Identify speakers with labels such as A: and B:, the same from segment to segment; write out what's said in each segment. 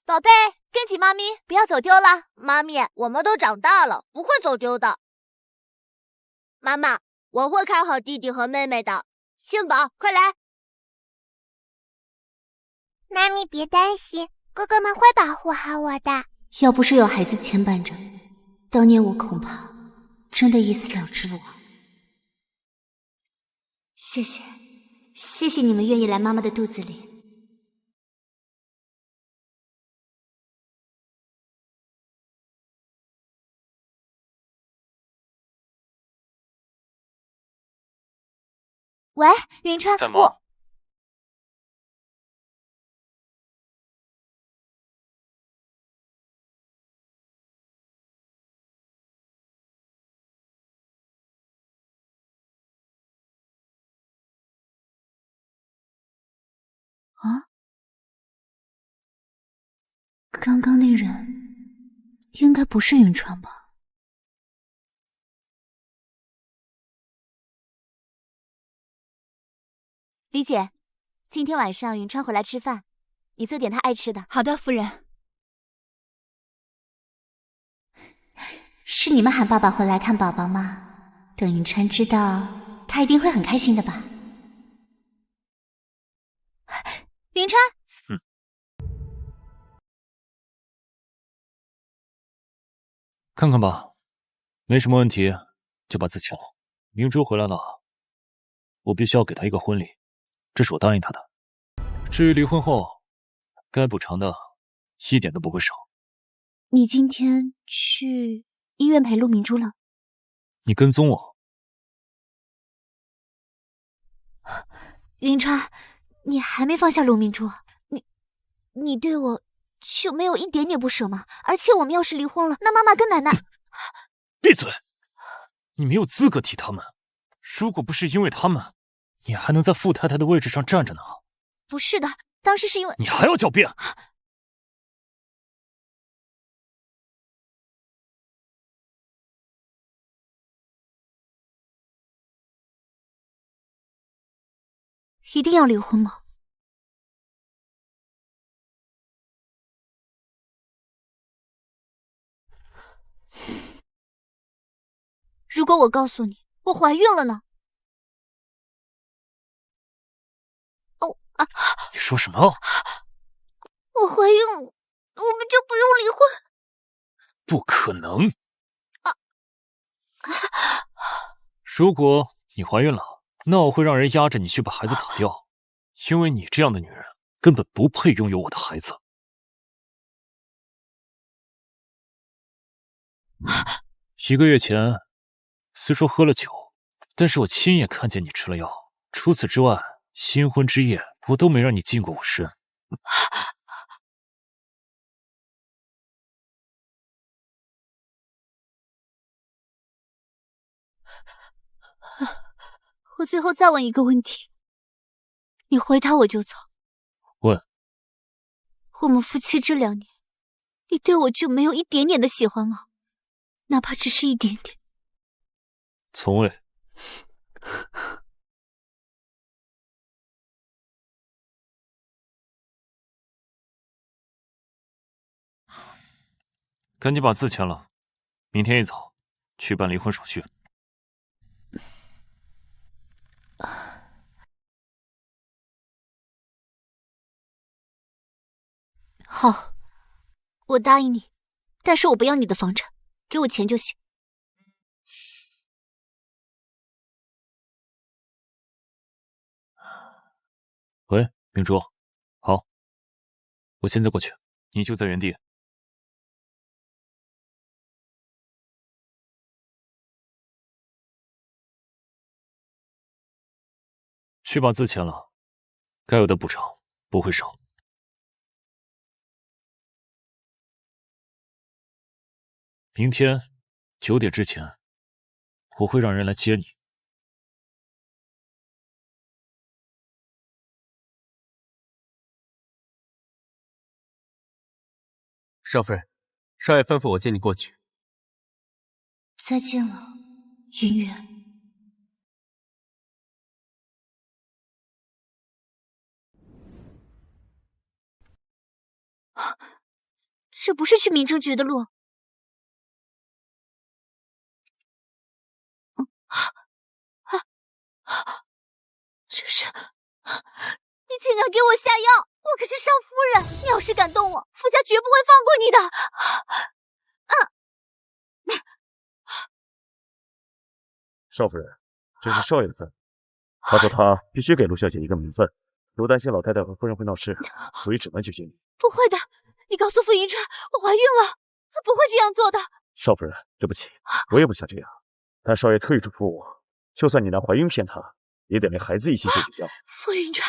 A: 宝贝，跟紧妈咪，不要走丢了。
B: 妈咪，我们都长大了，不会走丢的。妈妈，我会看好弟弟和妹妹的。信宝，快来！
C: 妈咪别担心，哥哥们会保护好我的。
D: 要不是有孩子牵绊着，当年我恐怕真的一死了之了。谢谢，谢谢你们愿意来妈妈的肚子里。
A: 喂，云川，
E: 在忙。
D: 啊？刚刚那人应该不是云川吧？
A: 李姐，今天晚上云川回来吃饭，你做点他爱吃的。
F: 好的，夫人。
D: 是你们喊爸爸回来看宝宝吗？等云川知道，他一定会很开心的吧？
A: 云川，
E: 看看吧，没什么问题，就把字签了。明珠回来了，我必须要给她一个婚礼，这是我答应她的。至于离婚后该补偿的，一点都不会少。
D: 你今天去医院陪陆明珠了？
E: 你跟踪我？
D: 云川，你还没放下陆明珠？你对我就没有一点点不舍吗？而且我们要是离婚了，那妈妈跟奶奶……
E: 闭嘴！你没有资格提他们。如果不是因为他们，你还能在傅太太的位置上站着呢。
D: 不是的，当时是因为……
E: 你还要狡辩？
D: 一定要离婚吗？如果我告诉你我怀孕了呢？
E: 你说什么？
B: 我怀孕了，我们就不用离婚？
E: 不可能！如果你怀孕了，那我会让人压着你去把孩子打掉，因为你这样的女人根本不配拥有我的孩子。1个月前，虽说喝了酒，但是我亲眼看见你吃了药。除此之外，新婚之夜我都没让你近过我身。
D: 我最后再问一个问题，你回答我就走。
E: 问。
D: 我们夫妻这2年，你对我就没有一点点的喜欢吗？哪怕只是一点点。
E: 从未。赶紧把字签了，明天一早去办离婚手续。
D: 好，我答应你，但是我不要你的房产，给我钱就行。
E: 喂，明珠，好，我现在过去，你就在原地。去把字签了，该有的补偿不会少。明天9点之前，我会让人来接你。
G: 少夫人，少爷吩咐我接你过去。
D: 再见了，云远。这不是去民政局的路。这是你竟敢给我下药！我可是少夫人，你要是敢动我，傅家绝不会放过你的。
F: 少夫人，这是少爷的吩咐，他说他必须给陆小姐一个名分，又担心老太太和夫人会闹事，所以只能去接你。
D: 不会的，你告诉傅银川，我怀孕了，他不会这样做的。
F: 少夫人，对不起，我也不想这样，但少爷特意嘱咐我，就算你拿怀孕骗他，也得连孩子一起解决掉。
D: 傅银川，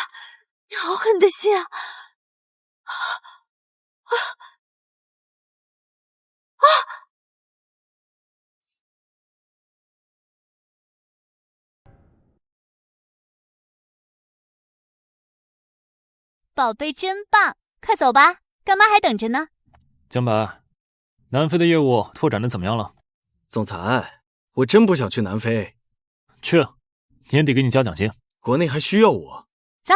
D: 你好狠的心啊！宝贝真棒，快走吧，干妈还等着呢。
E: 江白，南非的业务拓展的怎么样了？
H: 总裁，我真不想去南非。
E: 去，年底给你加奖金。
H: 国内还需要我。
D: 走。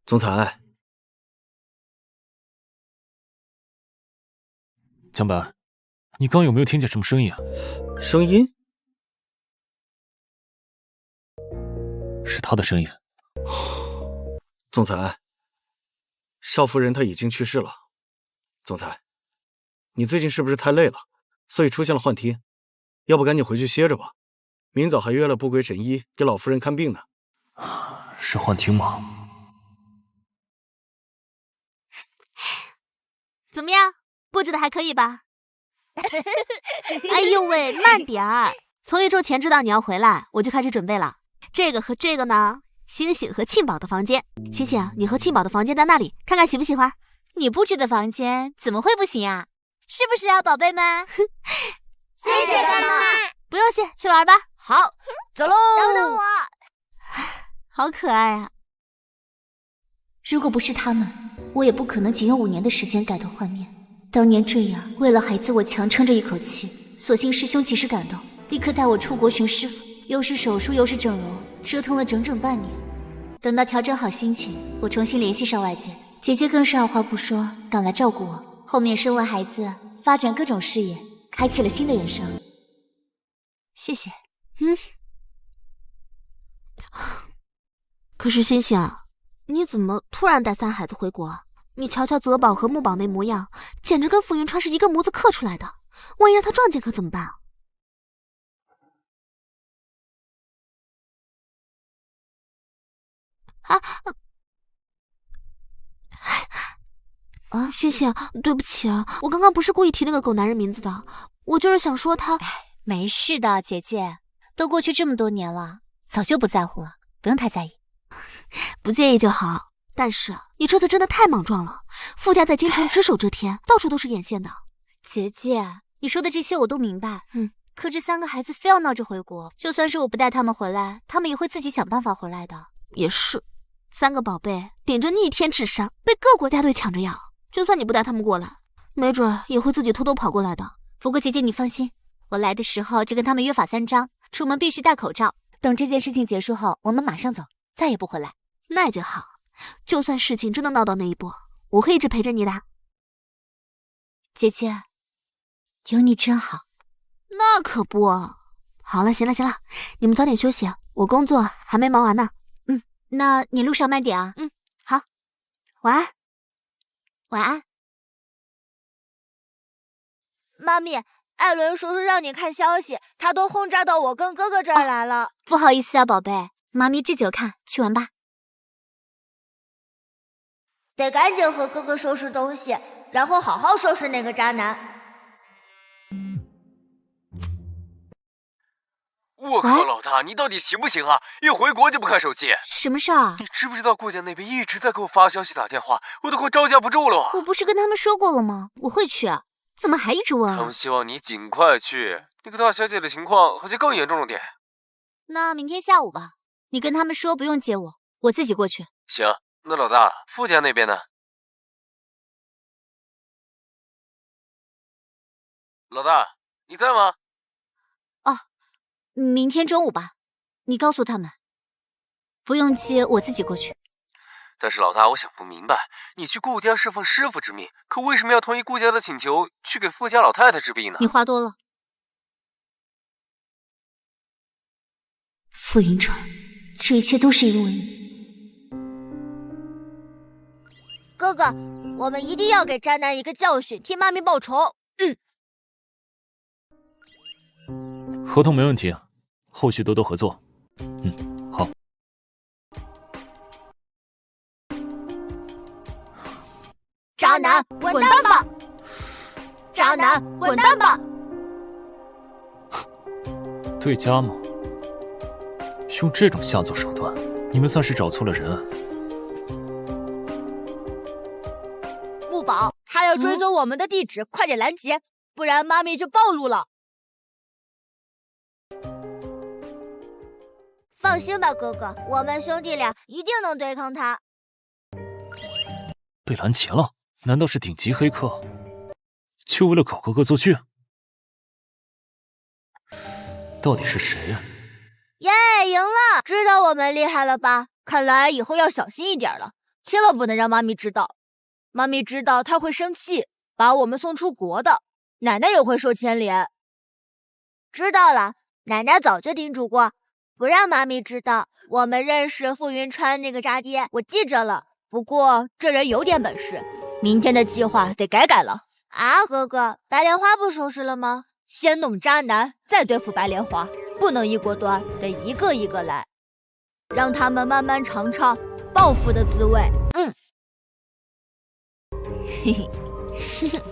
H: 总裁，
E: 江白，你刚有没有听见什么声音啊？
H: 声音？
E: 是他的声音。
H: 总裁，少夫人她已经去世了。总裁，你最近是不是太累了，所以出现了幻听？要不赶紧回去歇着吧，明早还约了不归神医给老夫人看病呢。
E: 是幻听吗？
D: 怎么样，布置的还可以吧？哎呦喂，慢点儿！从1周前知道你要回来，我就开始准备了。这个和这个呢，星星和庆宝的房间。星星，你和庆宝的房间在那里，看看喜不喜欢？你布置的房间怎么会不行啊？是不是啊，宝贝们？
B: 谢谢干妈。
D: 不用谢，去玩吧。
B: 好，走喽。等等我。
D: 好可爱啊！
A: 如果不是他们，我也不可能仅用5年的时间改头换面。当年这样，为了孩子，我强撑着一口气。所幸师兄及时赶到，立刻带我出国寻师傅，又是手术又是整容，折腾了整整半年。等到调整好心情，我重新联系上外界，姐姐更是二话不说赶来照顾我。后面生完孩子，发展各种事业，开启了新的人生。
D: 谢谢。可是星星啊，你怎么突然带3孩子回国？你瞧瞧泽宝和木宝那模样，简直跟傅云川是一个模子刻出来的。万一让他撞见可怎么办啊？星星，对不起啊，我刚刚不是故意提那个狗男人名字的，我就是想说他。
A: 没事的，姐姐，都过去这么多年了，早就不在乎了，不用太在意。
D: 不介意就好。但是你这次真的太莽撞了，傅家在京城只手遮天，到处都是眼线的。
A: 姐姐，你说的这些我都明白，可这3个孩子非要闹着回国，就算是我不带他们回来，他们也会自己想办法回来的。
D: 也是，3个宝贝顶着逆天智商，被各国家队抢着要，就算你不带他们过来，没准也会自己偷偷跑过来的。
A: 不过姐姐你放心，我来的时候就跟他们约法3章，出门必须戴口罩。等这件事情结束后，我们马上走，再也不回来。
D: 那就好，就算事情真的闹到那一步，我会一直陪着你的。
A: 姐姐，有你真好。
D: 那可不。好了，行了，你们早点休息，我工作还没忙完呢。
A: 那你路上慢点啊。
D: 好，晚安。
A: 晚安。
B: 妈咪，艾伦叔叔让你看消息，他都轰炸到我跟哥哥这儿来了。
A: 不好意思啊，宝贝，妈咪这就看，去玩吧。
B: 得赶紧和哥哥收拾东西，然后好好收拾那个渣男。
G: 我靠，老大，你到底行不行啊？一回国就不看手机。
D: 什么事儿？
G: 你知不知道顾家那边一直在给我发消息打电话，我都快招架不住了。
A: 我不是跟他们说过了吗？我会去，怎么还一直问啊？
G: 他们希望你尽快去，那个大小姐的情况好像更严重了点。
A: 那明天下午吧，你跟他们说不用接我，我自己过去。
G: 行，那老大，傅家那边呢？老大，你在吗？
A: 明天中午吧，你告诉他们，不用接，我自己过去。
G: 但是老大，我想不明白，你去顾家是奉师傅之命，可为什么要同意顾家的请求，去给傅家老太太治病呢？
A: 你话多了。傅云川，这一切都是因为你。
B: 哥哥，我们一定要给渣男一个教训，替妈咪报仇。
E: 合同没问题，后续多多合作。好。
B: 渣男，滚蛋吧！渣男，滚蛋吧！
E: 对家吗？用这种下作手段，你们算是找错了人。
B: 木宝，他要追踪我们的地址，快点拦截，不然妈咪就暴露了。放心吧，哥哥，我们兄弟俩一定能对抗他。
E: 被拦截了？难道是顶级黑客？就为了搞个恶作剧？到底是谁呀？
B: 耶，赢了！知道我们厉害了吧？看来以后要小心一点了，千万不能让妈咪知道。妈咪知道她会生气，把我们送出国的。奶奶也会受牵连。知道了，奶奶早就叮嘱过，不让妈咪知道我们认识傅云川那个渣爹，我记着了。不过这人有点本事，明天的计划得改了。啊，哥哥，白莲花不收拾了吗？先弄渣男，再对付白莲花，不能一锅端，得一个一个来，让他们慢慢尝尝报复的滋味。嘿嘿。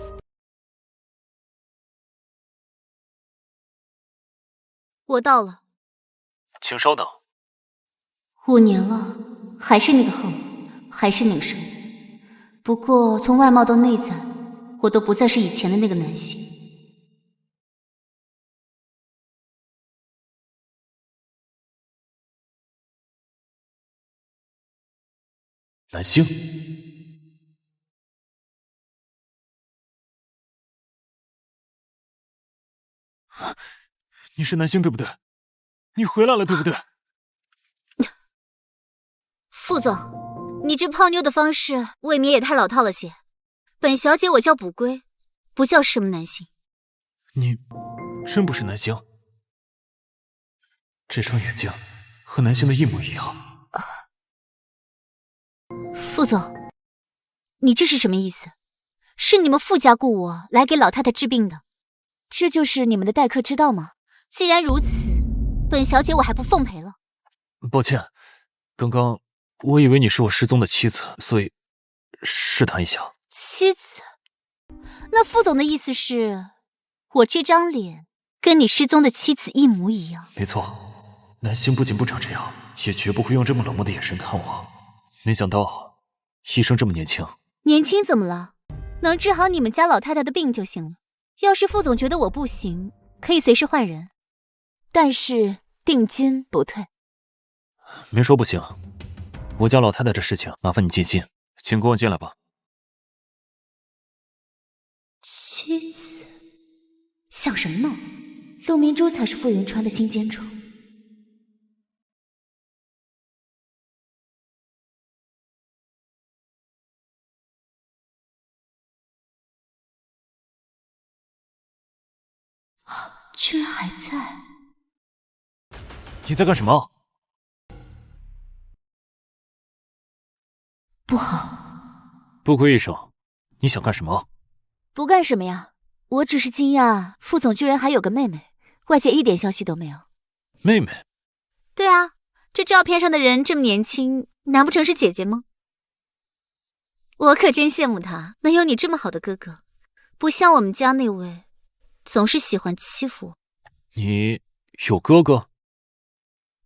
A: 我到了。
E: 请稍等。
A: 5年了，还是那个横，还是那个生。不过从外貌到内在，我都不再是以前的那个男性。
E: 蓝星，你是南星对不对？你回来了对不对？
A: 副总，你这泡妞的方式未免也太老套了些。本小姐我叫卜归，不叫什么南星。
E: 你真不是南星？这双眼睛和南星的一模一样。
A: 副总，你这是什么意思？是你们傅家雇我来给老太太治病的，这就是你们的待客之道吗？既然如此，本小姐我还不奉陪了。
E: 抱歉，刚刚我以为你是我失踪的妻子，所以试探一下。
A: 妻子？那副总的意思是，我这张脸跟你失踪的妻子一模一样？
E: 没错，南星不仅不长这样，也绝不会用这么冷漠的眼神看我。没想到医生这么年轻。
A: 年轻怎么了？能治好你们家老太太的病就行了。要是副总觉得我不行，可以随时换人，但是定金不退。
E: 没说不行，我家老太太这事情麻烦你尽心，请跟我进来吧。
A: 妻子？想什么呢？陆明珠才是傅云川的心尖宠。居然还在！
E: 你在干什么？
A: 不好！
E: 不归医生，你想干什么？
A: 不干什么呀，我只是惊讶副总居然还有个妹妹，外界一点消息都没有。
E: 妹妹？
A: 对啊，这照片上的人这么年轻，难不成是姐姐吗？我可真羡慕她能有你这么好的哥哥，不像我们家那位总是喜欢欺负我。
E: 你有哥哥？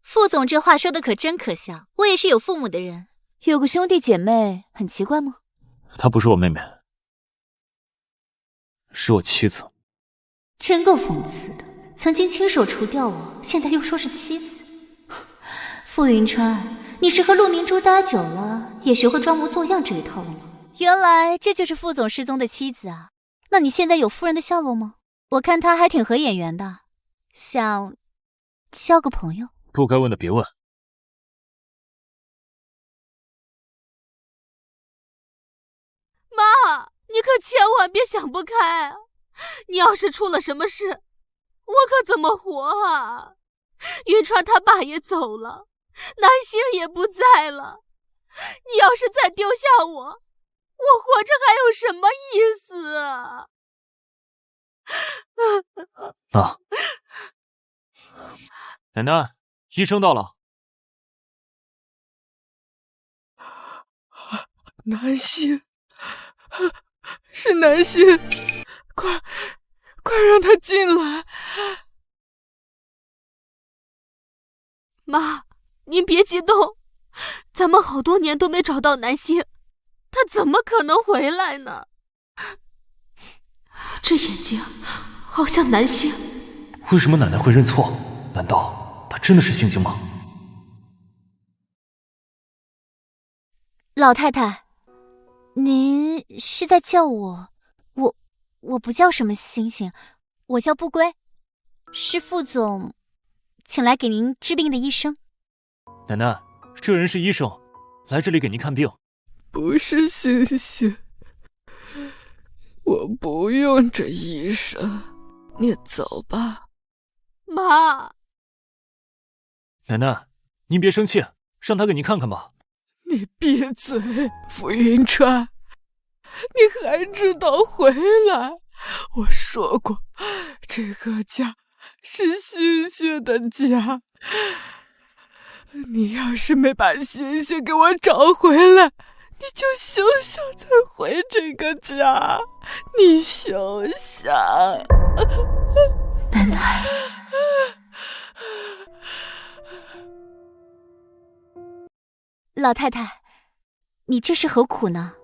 A: 副总这话说的可真可笑，我也是有父母的人，有个兄弟姐妹很奇怪吗？
E: 她不是我妹妹，是我妻子。
A: 真够讽刺的，曾经亲手除掉我，现在又说是妻子。傅云川，你是和陆明珠待久了，也学会装模作样这一套了吗？原来这就是副总失踪的妻子啊！那你现在有夫人的笑容吗？我看他还挺合眼缘的，想交个朋友。
E: 不该问的别问。
D: 妈，你可千万别想不开啊！你要是出了什么事，我可怎么活啊？云川他爸也走了，南星也不在了，你要是再丢下我活着还有什么意思啊？
E: 奶奶，医生到了。
I: 南星，是南星，快让他进来！
D: 妈，您别激动，咱们好多年都没找到南星，他怎么可能回来呢？这眼睛好像南星。
E: 为什么奶奶会认错？难道他真的是星星吗？
A: 老太太，您是在叫我？我不叫什么星星，我叫不归，是副总请来给您治病的医生。
E: 奶奶，这人是医生，来这里给您看病。
I: 不是星星，我不用这医生，你走吧。
D: 妈，
E: 奶奶，您别生气，让他给您看看吧。
I: 你闭嘴，傅云川，你还知道回来？我说过，这个家是星星的家。你要是没把星星给我找回来，你就休想再回这个家。你休想！
A: 奶奶，老太太，你这是何苦呢？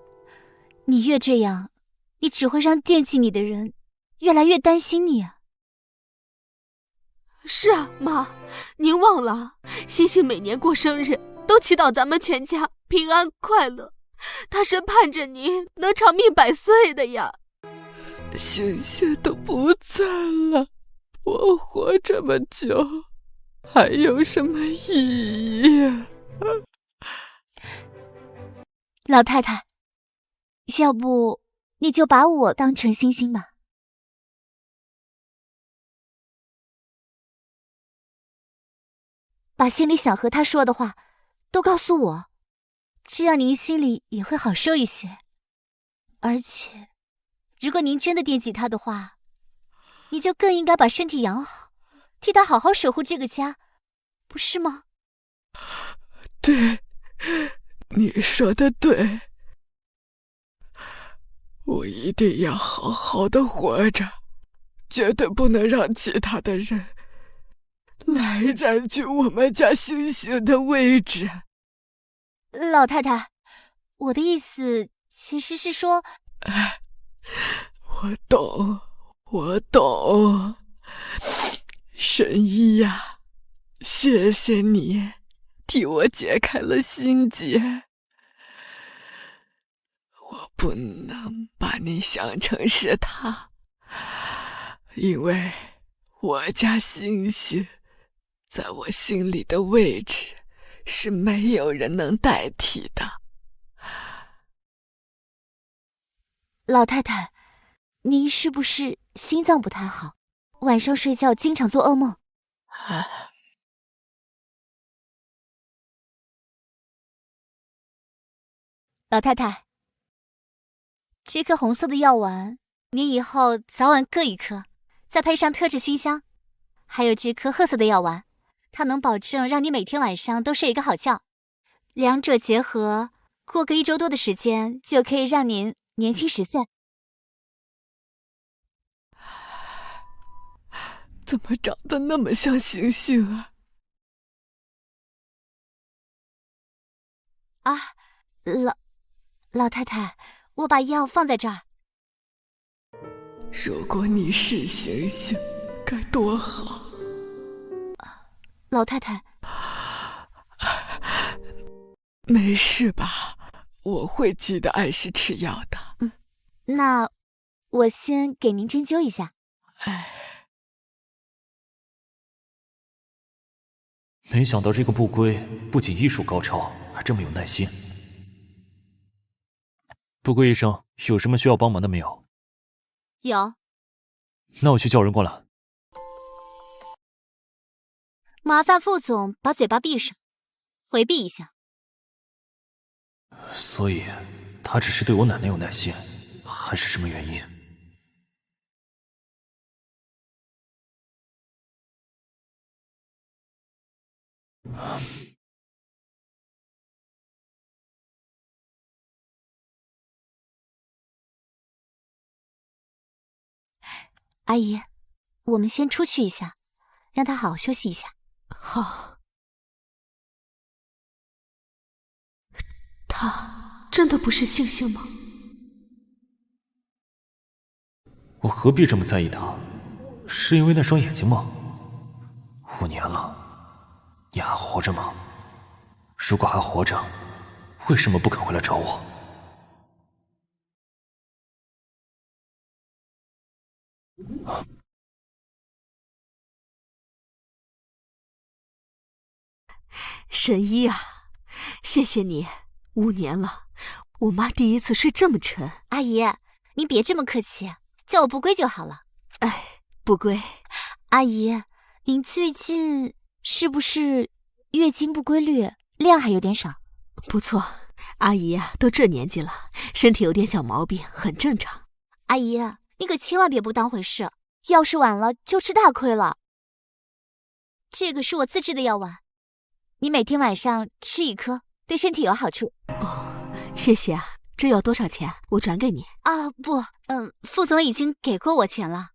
A: 你越这样，你只会让惦记你的人越来越担心你啊。
D: 是啊，妈，您忘了，星星每年过生日都祈祷咱们全家平安快乐，他是盼着您能长命百岁的呀。
I: 星星都不在了，我活这么久还有什么意义啊？
A: 老太太，要不你就把我当成星星吧。把心里想和他说的话都告诉我，这样您心里也会好受一些。而且如果您真的惦记他的话，你就更应该把身体养好，替他好好守护这个家，不是吗？
I: 对，你说的对，我一定要好好的活着，绝对不能让其他的人来占据我们家星星的位置。
A: 老太太，我的意思其实是说，
I: 我懂，神医呀，谢谢你替我解开了心结。我不能把你想成是他，因为我家星星在我心里的位置是没有人能代替的。
A: 老太太，您是不是心脏不太好？晚上睡觉经常做噩梦？老太太，这颗红色的药丸，您以后早晚各一颗，再配上特制熏香。还有这颗褐色的药丸，它能保证让你每天晚上都睡一个好觉。两者结合，过个1周多的时间，就可以让您年轻10岁。
I: 怎么长得那么像星星啊？
A: 啊，老太太，我把药放在这儿。
I: 如果你是星星，该多好！
A: 老太太，
I: 没事吧？我会记得按时吃药的。
A: 那我先给您针灸一下。
E: 没想到这个不归不仅医术高超，还这么有耐心。不归医生，有什么需要帮忙的没有？
B: 有。
E: 那我去叫人过来。
B: 麻烦副总把嘴巴闭上，回避一下。
E: 所以，他只是对我奶奶有耐心，还是什么原因？
A: 阿姨，我们先出去一下，让他好好休息一下。
D: 好。他真的不是星星吗？
E: 我何必这么在意他？是因为那双眼睛吗？5年了，你还活着吗？如果还活着，为什么不肯回来找我？
D: 神医啊，谢谢你，5年了，我妈第一次睡这么沉。
A: 阿姨，您别这么客气，叫我不归就好了。
D: 哎，不归。
A: 阿姨，您最近是不是月经不规律，量还有点少？
D: 不错，阿姨啊，都这年纪了，身体有点小毛病，很正常。
A: 阿姨，你可千万别不当回事，要是晚了就吃大亏了。这个是我自制的药丸，你每天晚上吃1颗，对身体有好处。
D: 哦，谢谢啊，这要多少钱？我转给你。
A: 啊，不，副总已经给过我钱了。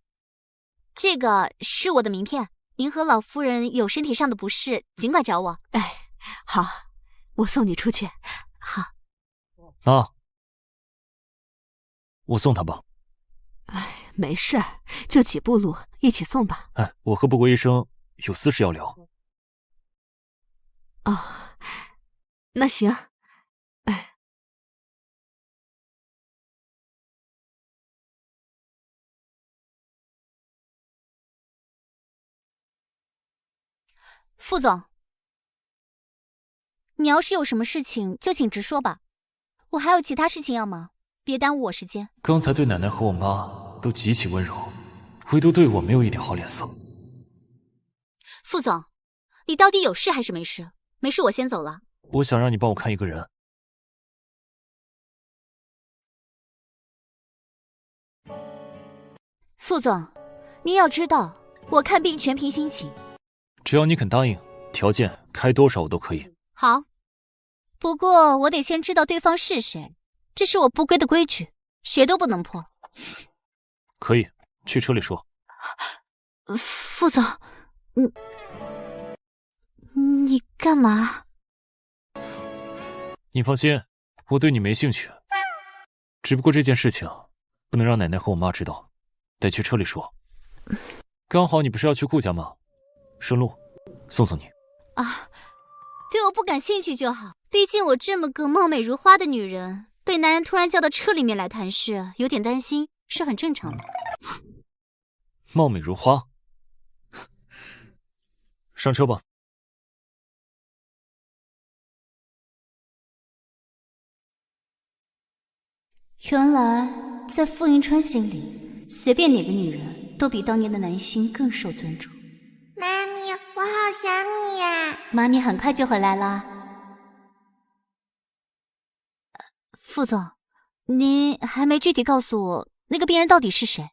A: 这个是我的名片，您和老夫人有身体上的不适，尽管找我。
D: 哎，好，我送你出去。
A: 好。
E: 妈，我送他吧。
D: 哎，没事儿，就几步路，一起送吧。
E: 哎，我和不归医生有私事要聊。
D: 哦，那行。哎，
A: 副总，你要是有什么事情就请直说吧，我还有其他事情要忙，别耽误我时间。
E: 刚才对奶奶和我妈都极其温柔，唯独对我没有一点好脸色。
A: 副总，你到底有事还是没事？没事，我先走了。
E: 我想让你帮我看一个人。
A: 副总，您要知道，我看病全凭心情。
E: 只要你肯答应，条件开多少我都可以。
A: 好，不过我得先知道对方是谁，这是我不归的规矩，谁都不能破。
E: 可以，去车里说。
A: 副总，你干嘛？
E: 你放心，我对你没兴趣。只不过这件事情不能让奶奶和我妈知道，得去车里说。刚好你不是要去顾家吗？顺路送送你。
A: 啊，对我不感兴趣就好。毕竟我这么个貌美如花的女人，被男人突然叫到车里面来谈事，有点担心是很正常的。
E: 貌美如花，上车吧。
A: 原来在傅迎川心里，随便哪个女人都比当年的南星更受尊重。
C: 妈咪，我好想你呀！
A: 妈咪很快就回来了。副总，您还没具体告诉我那个病人到底是谁？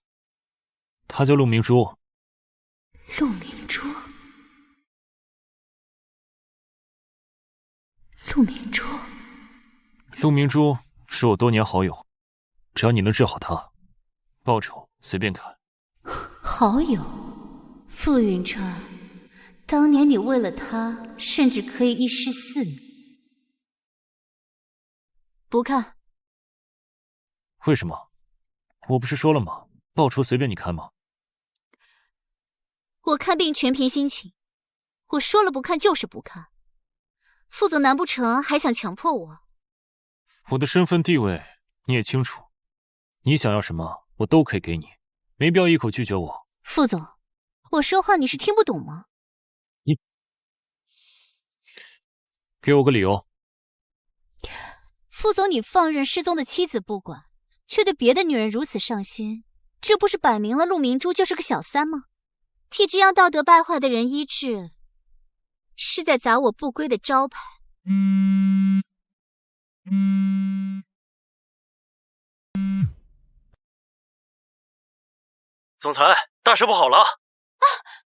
E: 他叫陆明珠。
A: 陆明珠？陆明珠？
E: 陆明珠是我多年好友，只要你能治好他，报酬随便谈。
A: 好友？傅云川，当年你为了他，甚至可以一尸4年。不看。
E: 为什么？我不是说了吗？报酬随便你开吗？
A: 我看病全凭心情，我说了不看就是不看。副总难不成还想强迫我？
E: 我的身份地位你也清楚，你想要什么我都可以给你，没必要一口拒绝我。
A: 副总，我说话你是听不懂吗？
E: 给我个理由。
A: 副总，你放任失踪的妻子不管，却对别的女人如此上心，这不是摆明了陆明珠就是个小三吗？替这样道德败坏的人医治，是在砸我不归的招牌。
H: 总裁，大事不好了！
A: 啊，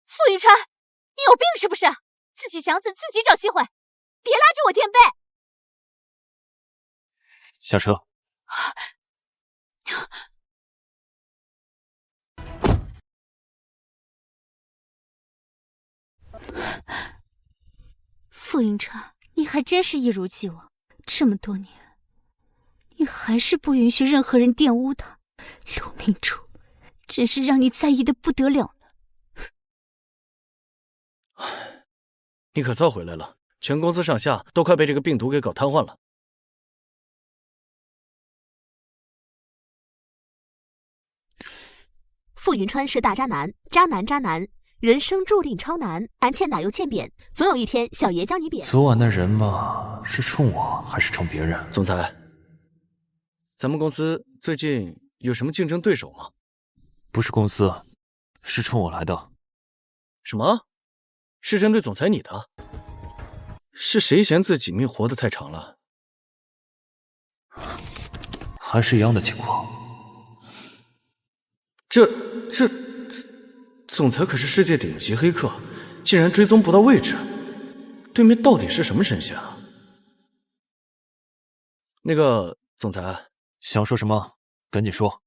A: 傅云川，你有病是不是？自己想死自己找机会，别拉着我垫背。
E: 下车。
A: 傅云川，你还真是一如既往，这么多年，你还是不允许任何人玷污他。陆明珠，真是让你在意的不得了呢。
H: 你可早回来了，全公司上下都快被这个病毒给搞瘫痪了。
D: 傅云川是大渣男，渣男，人生注定超难，俺欠打又欠扁，总有一天小爷将你扁。
E: 昨晚的人嘛，是冲我还是冲别人？
H: 总裁，咱们公司最近有什么竞争对手吗？
E: 不是公司，是冲我来的。
H: 什么？是针对总裁你的？是谁嫌自己命活得太长了？
E: 还是一样的情况。
H: 这总裁可是世界顶级黑客，竟然追踪不到位置，对面到底是什么神仙啊？那个总裁，
E: 想说什么赶紧说。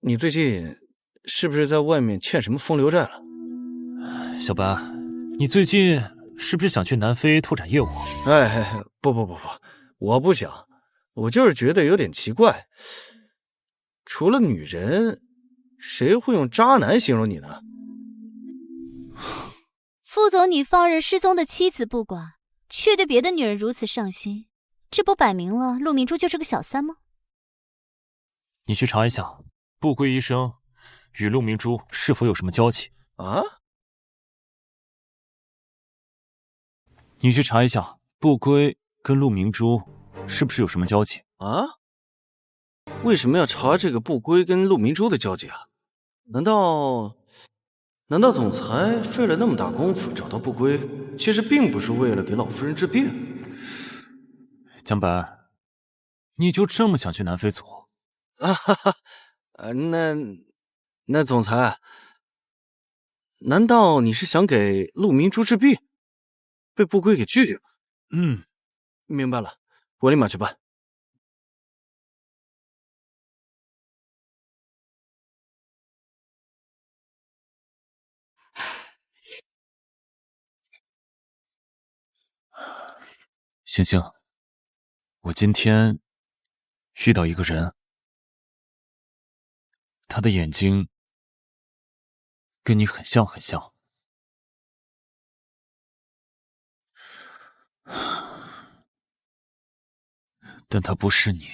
H: 你最近是不是在外面欠什么风流债了？
E: 小白，你最近是不是想去南非拓展业务？
H: 不，我不想，我就是觉得有点奇怪。除了女人，谁会用渣男形容你呢？
A: 副总，你放任失踪的妻子不管，却对别的女人如此上心，这不摆明了陆明珠就是个小三吗？
E: 你去查一下，不归医生与陆明珠是否有什么交集
H: 啊？
E: 你去查一下，不归跟陆明珠是不是有什么交集
H: 啊？为什么要查这个不归跟陆明珠的交集啊？难道总裁费了那么大功夫找到不归，其实并不是为了给老夫人治病？
E: 江白，你就这么想去南非组？
H: 那总裁，难道你是想给陆明珠治病，被不归给拒绝了？明白了，我立马去办。
E: 星星，我今天遇到一个人，他的眼睛跟你很像很像。但他不是你。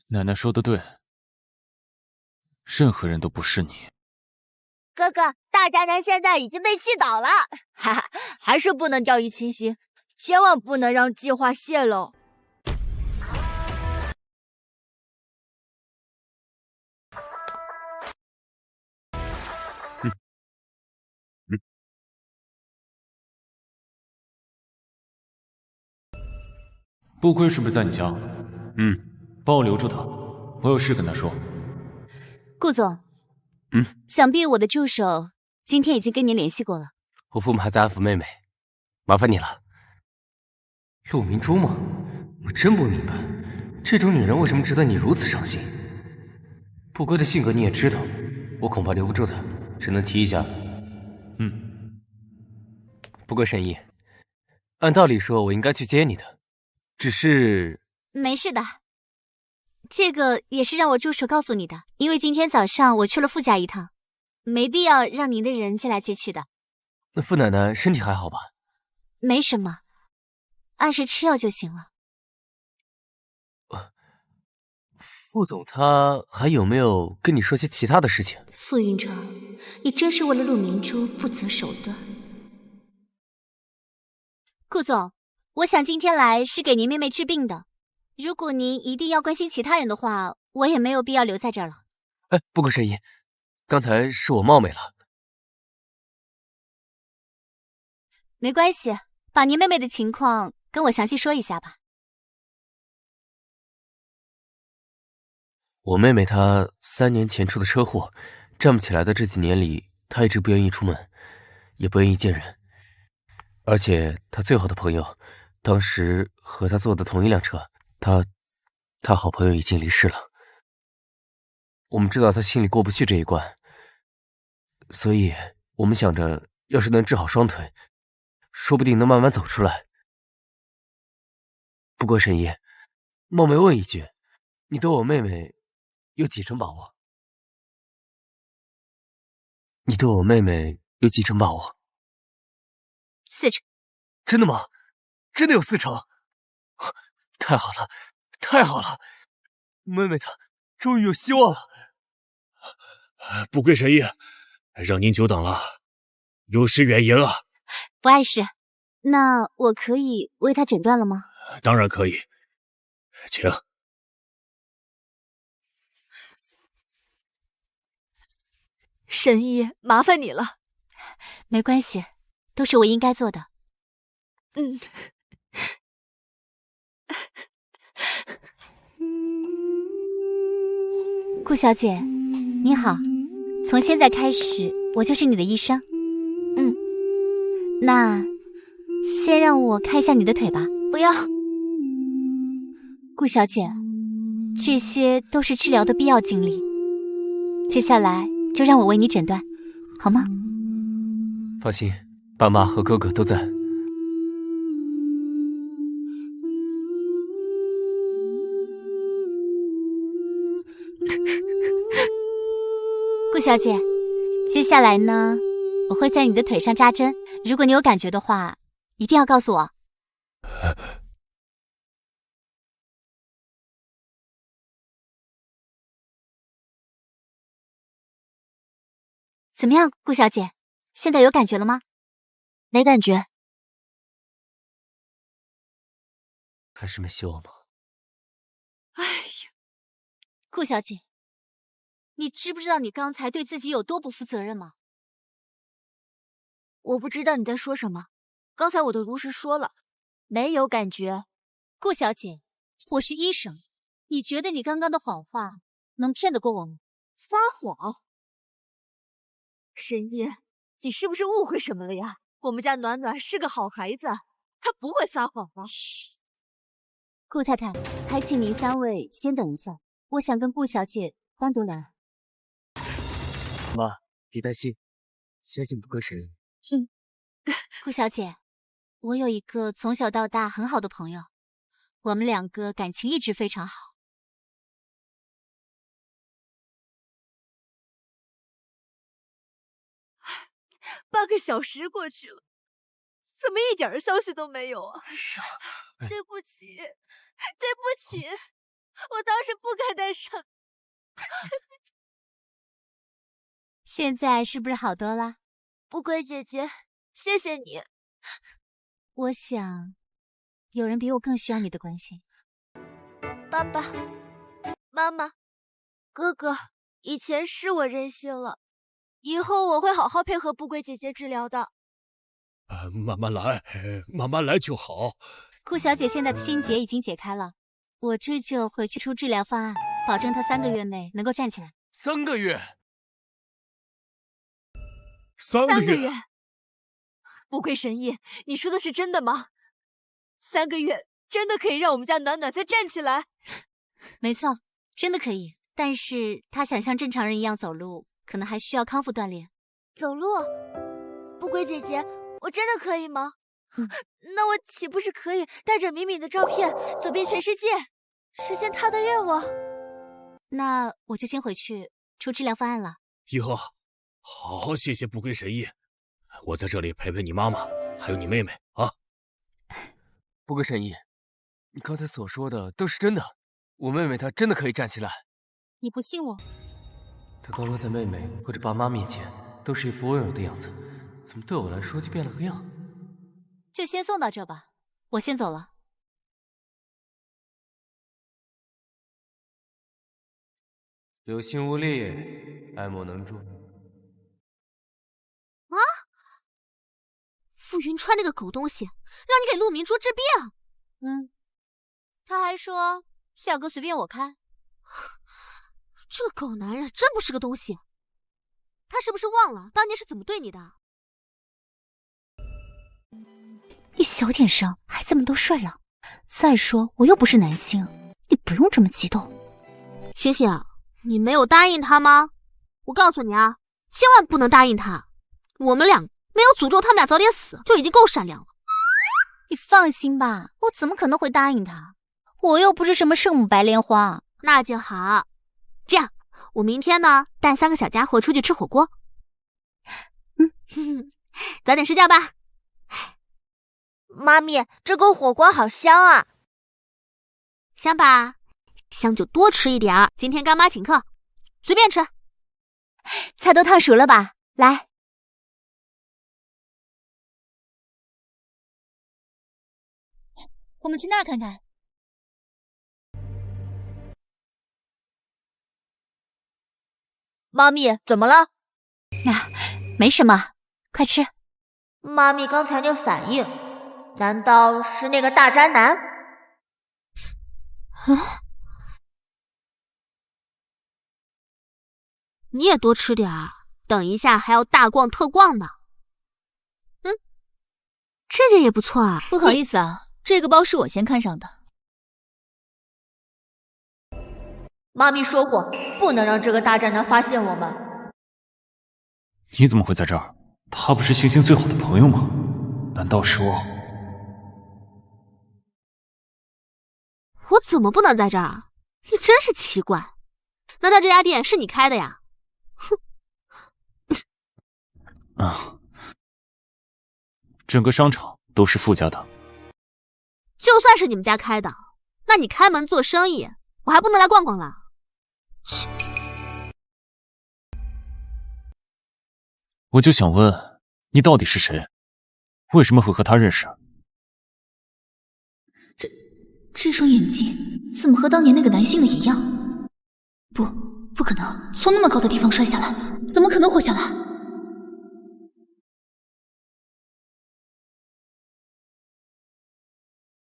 E: 奶奶说的对，任何人都不是你。
B: 哥哥，大渣男现在已经被气倒了，哈哈，还是不能掉以轻心，千万不能让计划泄露。
E: 不归是不是在你家？帮我留住他，我有事跟他说。
A: 顾总，想必我的助手今天已经跟您联系过了。
G: 我父母还在安抚妹妹，麻烦你了。陆明珠吗？我真不明白，这种女人为什么值得你如此上心？不归的性格你也知道，我恐怕留不住她，只能提一下。不归神医，按道理说我应该去接你的，只是……
A: 没事的，这个也是让我助手告诉你的，因为今天早上我去了傅家一趟，没必要让您的人接来接去的。
G: 那傅奶奶身体还好吧？
A: 没什么，按时吃药就行了。
G: 傅总他还有没有跟你说些其他的事情？
A: 傅云川，你真是为了陆明珠不择手段。顾总，我想今天来是给您妹妹治病的。如果您一定要关心其他人的话，我也没有必要留在这儿了。
G: 哎，不过神医，刚才是我冒昧了。
A: 没关系，把您妹妹的情况跟我详细说一下吧。
G: 我妹妹她3年前出的车祸，站不起来的这几年里，她一直不愿意出门，也不愿意见人。而且她最好的朋友，当时和她坐的同一辆车，她好朋友已经离世了。我们知道她心里过不去这一关，所以我们想着，要是能治好双腿，说不定能慢慢走出来。不过神医，冒昧问一句，你对我妹妹有几成把握？你对我妹妹有几成把握
A: ？4成。
G: 真的吗？真的有4成？太好了，太好了！妹妹她终于有希望了。
F: 不贵神医，让您久等了，有失远迎啊。
A: 不碍事。那我可以为她诊断了吗？
F: 当然可以，请。
B: 神医，麻烦你了。
A: 没关系，都是我应该做的。顾小姐，你好，从现在开始，我就是你的医生。那先让我看一下你的腿吧。
B: 不要。
A: 顾小姐，这些都是治疗的必要经历，接下来就让我为你诊断，好吗？
G: 放心，爸妈和哥哥都在。
A: 顾小姐，接下来呢，我会在你的腿上扎针，如果你有感觉的话，一定要告诉我。怎么样，顾小姐，现在有感觉了吗？
B: 没感觉。
G: 还是没希望吗？
A: 哎呀，顾小姐，你知不知道你刚才对自己有多不负责任吗？
B: 我不知道你在说什么，刚才我都如实说了，没有感觉。
A: 顾小姐，我是医生，你觉得你刚刚的谎话能骗得过我吗？
B: 撒谎？神医，你是不是误会什么了呀？我们家暖暖是个好孩子，她不会撒谎的。
A: 顾太太，还请您3位先等一下，我想跟顾小姐单独聊。
G: 妈，别担心，相信不归神。
A: 顾小姐，我有一个从小到大很好的朋友，我们2个感情一直非常好。
B: 8个小时过去了，怎么一点消息都没有啊？对不起，对不起，我当时不该带上。
A: 现在是不是好多了？
B: 不归姐姐，谢谢你。
A: 我想，有人比我更需要你的关心。
B: 爸爸妈妈，哥哥，以前是我任性了，以后我会好好配合不归姐姐治疗的。
F: 慢慢来，慢慢来就好。
A: 顾小姐现在的心结已经解开了，我这就回去出治疗方案，保证她3个月内能够站起来。
G: 3个月
F: ？3个月？
B: 不归神医，你说的是真的吗？3个月真的可以让我们家暖暖再站起来？
A: 没错，真的可以。但是她想像正常人一样走路，可能还需要康复锻炼。
B: 走路？不归姐姐，我真的可以吗？那我岂不是可以带着敏敏的照片走遍全世界，实现她的愿望？
A: 那我就先回去出治疗方案了。
F: 哟，好，谢谢不归神医，我在这里陪陪你妈妈，还有你妹妹啊。
G: 不归神医，你刚才所说的都是真的，我妹妹她真的可以站起来。
A: 你不信我？
G: 她刚刚在妹妹或者爸妈面前都是一副温柔的样子，怎么对我来说就变了个样？
A: 就先送到这吧，我先走了。
G: 有心无力，爱莫能助。
D: 啊！傅云川那个狗东西，让你给陆明珠治病。
A: 他还说价格随便我开。
D: 这个狗男人真不是个东西。他是不是忘了当年是怎么对你的？
A: 你小点声，孩子们都睡了。再说我又不是男性，你不用这么激动。
D: 星星，你没有答应他吗？我告诉你啊，千万不能答应他。我们俩没有诅咒他们俩早点死，就已经够善良了。
A: 你放心吧，我怎么可能会答应他？我又不是什么圣母白莲花。
D: 那就好，这样我明天呢带3个小家伙出去吃火锅。早点睡觉吧。
B: 妈咪，这个火锅好香啊！
D: 香吧？香就多吃一点儿。今天干妈请客，随便吃。
A: 菜都烫熟了吧？来。我们去那儿看看。
B: 妈咪，怎么了？
A: 没什么，快吃。
B: 妈咪刚才那反应，难道是那个大渣男？
D: 你也多吃点儿，等一下还要大逛特逛呢。这件也不错啊。
A: 不好意思啊，这个包是我先看上的。
B: 妈咪说过，不能让这个大渣男发现我们。
E: 你怎么会在这儿？他不是星星最好的朋友吗？难道说……
D: 我怎么不能在这儿？你真是奇怪。难道这家店是你开的呀？
E: 整个商场都是傅家的。
D: 就算是你们家开的，那你开门做生意，我还不能来逛逛了？
E: 我就想问，你到底是谁？为什么会和他认识？
A: 这双眼睛怎么和当年那个男性的一样？不可能，从那么高的地方摔下来，怎么可能活下来？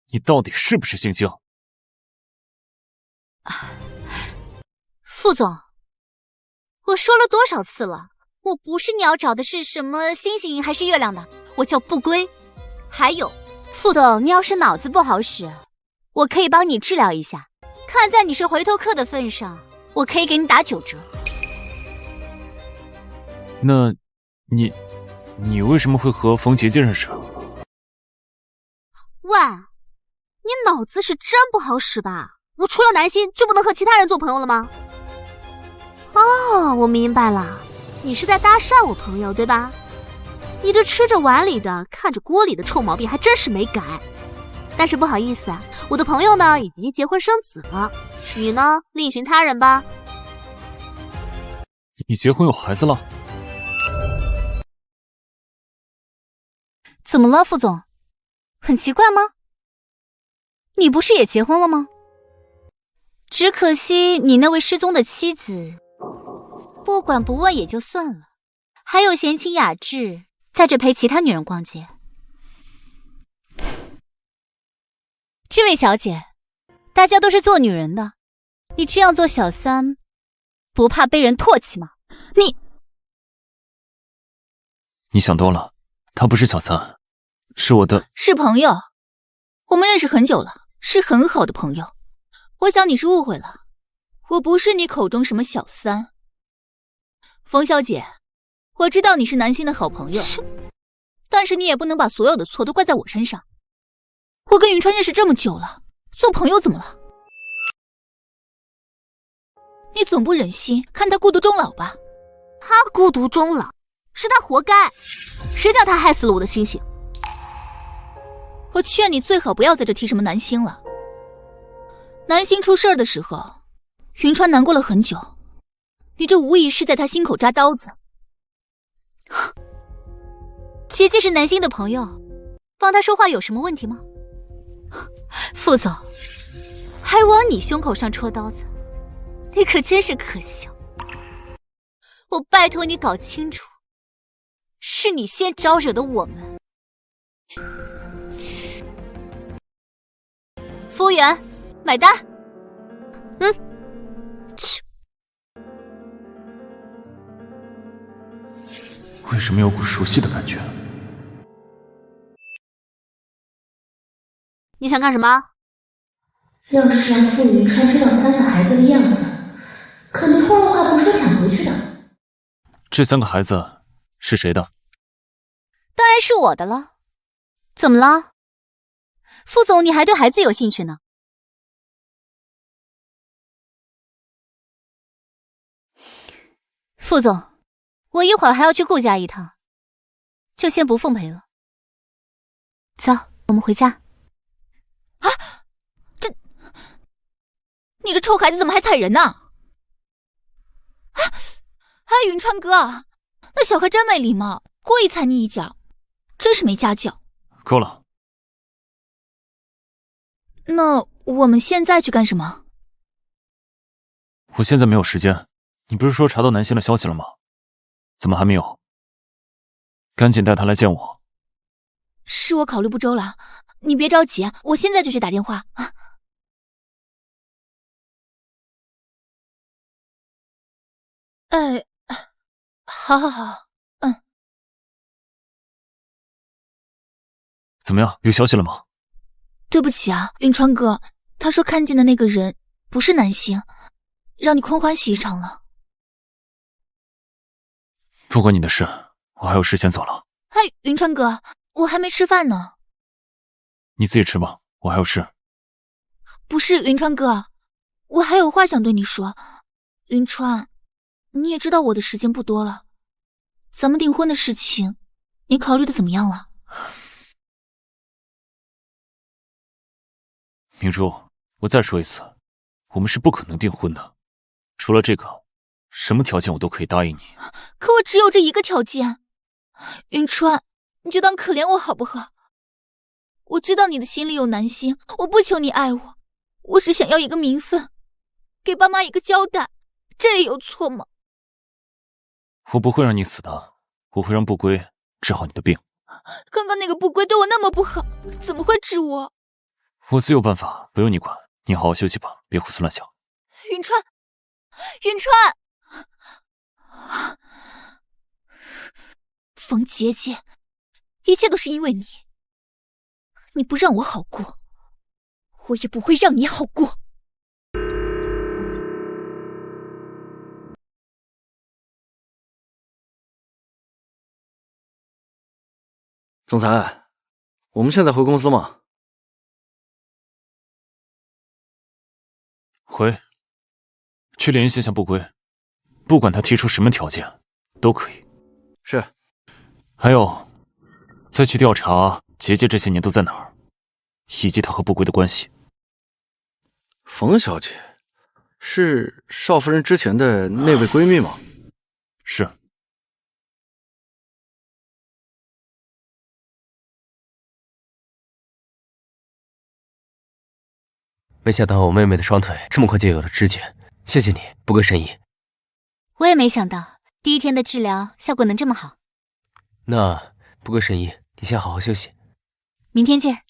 E: 你到底是不是星星？
A: 傅总，我说了多少次了，我不是你要找的是什么星星还是月亮的，我叫不归。还有，傅总，你要是脑子不好使，我可以帮你治疗一下。看在你是回头客的份上，我可以给你打9折。
E: 那你为什么会和冯杰杰认识？
D: 喂，你脑子是真不好使吧？我除了南星就不能和其他人做朋友了吗？哦，我明白了，你是在搭讪我朋友对吧？你这吃着碗里的看着锅里的臭毛病还真是没改。但是不好意思啊，我的朋友呢已经结婚生子了，你呢另寻他人吧。
E: 你结婚有孩子了？
A: 怎么了，傅总？很奇怪吗？你不是也结婚了吗？只可惜你那位失踪的妻子不管不问也就算了，还有闲情雅致在这陪其他女人逛街。这位小姐，大家都是做女人的，你这样做小三不怕被人唾弃吗？
E: 你想多了，他不是小三，是我的，
A: 是朋友，我们认识很久了，是很好的朋友。我想你是误会了，我不是你口中什么小三。冯小姐，我知道你是南星的好朋友，但是你也不能把所有的错都怪在我身上。我跟云川认识这么久了，做朋友怎么了？你总不忍心看他孤独终老吧？
D: 他孤独终老，是他活该，谁叫他害死了我的星星？
A: 我劝你最好不要在这提什么南星了。南星出事儿的时候，云川难过了很久，你这无疑是在他心口扎刀子。杰杰是南星的朋友，帮他说话有什么问题吗？副总，还往你胸口上戳刀子，你可真是可笑。我拜托你搞清楚，是你先招惹的我们。服务员，买单。去。
E: 为什么有股熟悉的感觉？
D: 你想干什么？
A: 要是让傅云川知道3个孩子的样子，肯定会二话不说抢回去的。
E: 这3个孩子是谁的？
A: 当然是我的了。怎么了？副总，你还对孩子有兴趣呢？副总，我一会儿还要去顾家一趟，就先不奉陪了。走，我们回家。
B: 啊，你这臭孩子怎么还踩人呢？云川哥，那小何真没礼貌，故意踩你一脚，真是没家教。
E: 够了。
B: 那我们现在去干什么？
E: 我现在没有时间。你不是说查到南星的消息了吗？怎么还没有？赶紧带他来见我。
B: 是我考虑不周了，你别着急，我现在就去打电话啊。好，
E: 怎么样，有消息了吗？
B: 对不起啊，云川哥，他说看见的那个人不是南星，让你空欢喜一场了。
E: 不关你的事，我还有事先走了。
B: 云川哥，我还没吃饭呢。
E: 你自己吃吧，我还有事。
B: 不是，云川哥，我还有话想对你说。云川，你也知道我的时间不多了，咱们订婚的事情，你考虑的怎么样了？
E: 明珠，我再说一次，我们是不可能订婚的。除了这个，什么条件我都可以答应你。
B: 可我只有这一个条件。云川，你就当可怜我好不好？我知道你的心里有南星，我不求你爱我，我只想要一个名分，给爸妈一个交代，这也有错吗？
E: 我不会让你死的，我会让不归治好你的病。
B: 刚刚那个不归对我那么不好，怎么会治我？
E: 我自有办法，不用你管。你好好休息吧，别胡思乱想。
B: 云川，冯姐姐，一切都是因为你，你不让我好过，我也不会让你好过。
H: 总裁，我们现在回公司吗？
E: 回，去联系一下不归，不管他提出什么条件，都可以。
H: 是。
E: 还有，再去调查杰杰这些年都在哪儿，以及他和不归的关系。
H: 冯小姐，是少夫人之前的那位闺蜜吗？
E: 是。
G: 没想到我妹妹的双腿这么快就有了知觉，谢谢你，不归神医。
A: 我也没想到第1天的治疗效果能这么好。
G: 那不归神医，你先好好休息。
A: 明天见。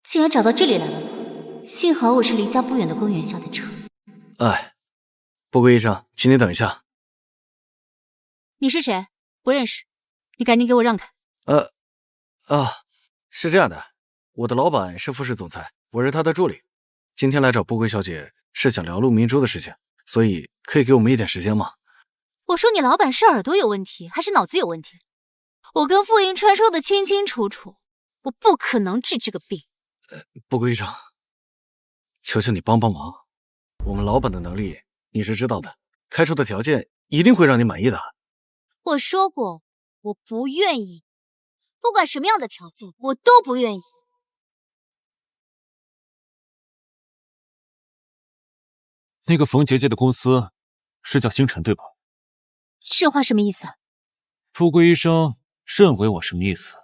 A: 竟然找到这里来了吗？幸好我是离家不远的公园下的车。
H: 不归医生，请你等一下。
A: 你是谁？不认识，你赶紧给我让开。
H: 是这样的，我的老板是副市总裁，我是他的助理。今天来找不归小姐是想聊陆明珠的事情，所以可以给我们一点时间吗？
A: 我说你老板是耳朵有问题还是脑子有问题？我跟傅云川说的清清楚楚，我不可能治这个病。
H: 不归医生，求求你帮帮忙，我们老板的能力你是知道的，开出的条件一定会让你满意的。
A: 我说过，我不愿意，不管什么样的条件，我都不愿意。
E: 那个冯杰杰的公司是叫星辰对吧？
A: 这话什么意思？
E: 富贵医生认为我什么意思，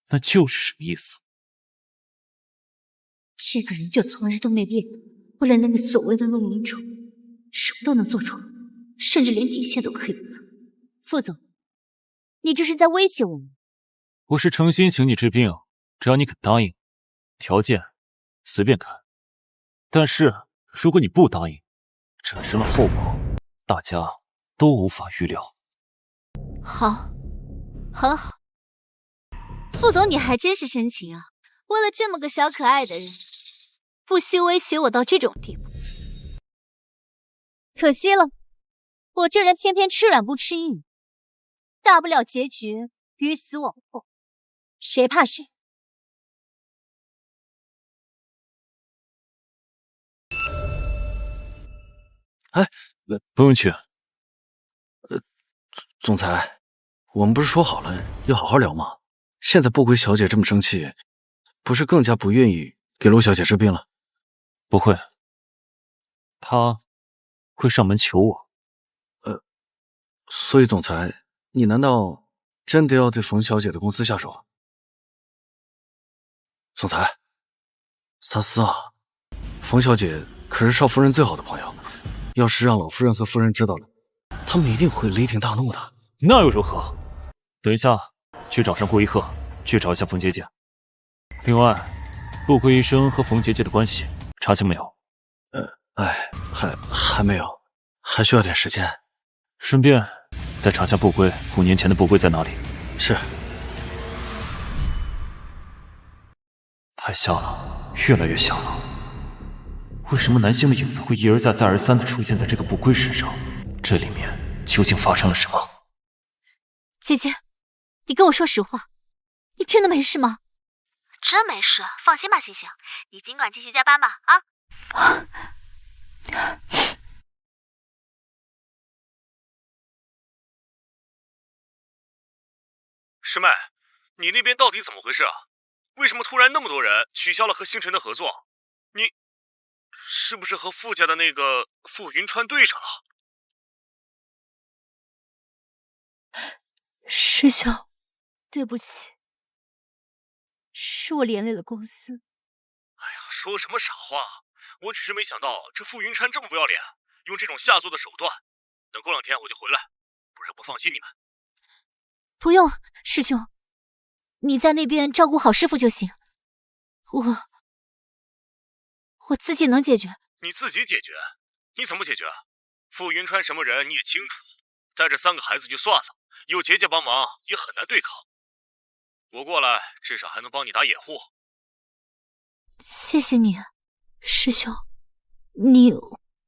E: 那就是什么意思。
A: 这个人就从来都没变，为了那个所谓的陆明珠，什么都能做出，甚至连底线都可以不要。
B: 副总，你这是在威胁我吗？
E: 我是诚心请你治病，只要你肯答应，条件随便看。但是如果你不答应，产生了后果，大家都无法预料。
B: 好，很好。副总，你还真是深情啊！为了这么个小可爱的人，不惜威胁我到这种地步。可惜了，我这人偏偏吃软不吃硬，大不了结局鱼死网破，谁怕谁。
H: 哎，
E: 不用去。
H: 总裁，我们不是说好了要好好聊吗？现在不归小姐这么生气，不是更加不愿意给陆小姐治病了？
E: 不会，她会上门求我。
H: 所以总裁，你难道真的要对冯小姐的公司下手？总裁，萨斯啊，冯小姐可是少夫人最好的朋友，要是让老夫人和夫人知道了，他们一定会雷霆大怒的。
E: 那又如何？等一下去找上顾一鹤，去找一下冯姐姐。另外，陆桂医生和冯姐姐的关系查清没有？
H: 还没有，还需要点时间。
E: 顺便再查下不归，5年前的不归在哪里？
H: 是。
E: 太像了，越来越像了。为什么男性的影子会一而再再而三地出现在这个不归身上？这里面究竟发生了什么？
A: 姐姐，你跟我说实话，你真的没事吗？
D: 真没事，放心吧，星星，你尽管继续加班吧啊！
F: 师妹，你那边到底怎么回事啊？为什么突然那么多人取消了和星辰的合作？你是不是和傅家的那个傅云川对上了？
A: 师兄，对不起，是我连累了公司。
F: 哎呀，说什么傻话！我只是没想到这傅云川这么不要脸，用这种下作的手段。等过2天我就回来，不然不放心你们。
A: 不用，师兄，你在那边照顾好师傅就行。我自己能解决。
F: 你自己解决？你怎么解决？傅云川什么人你也清楚，带着3个孩子就算了，有姐姐帮忙也很难对抗。我过来至少还能帮你打掩护。
A: 谢谢你，师兄。你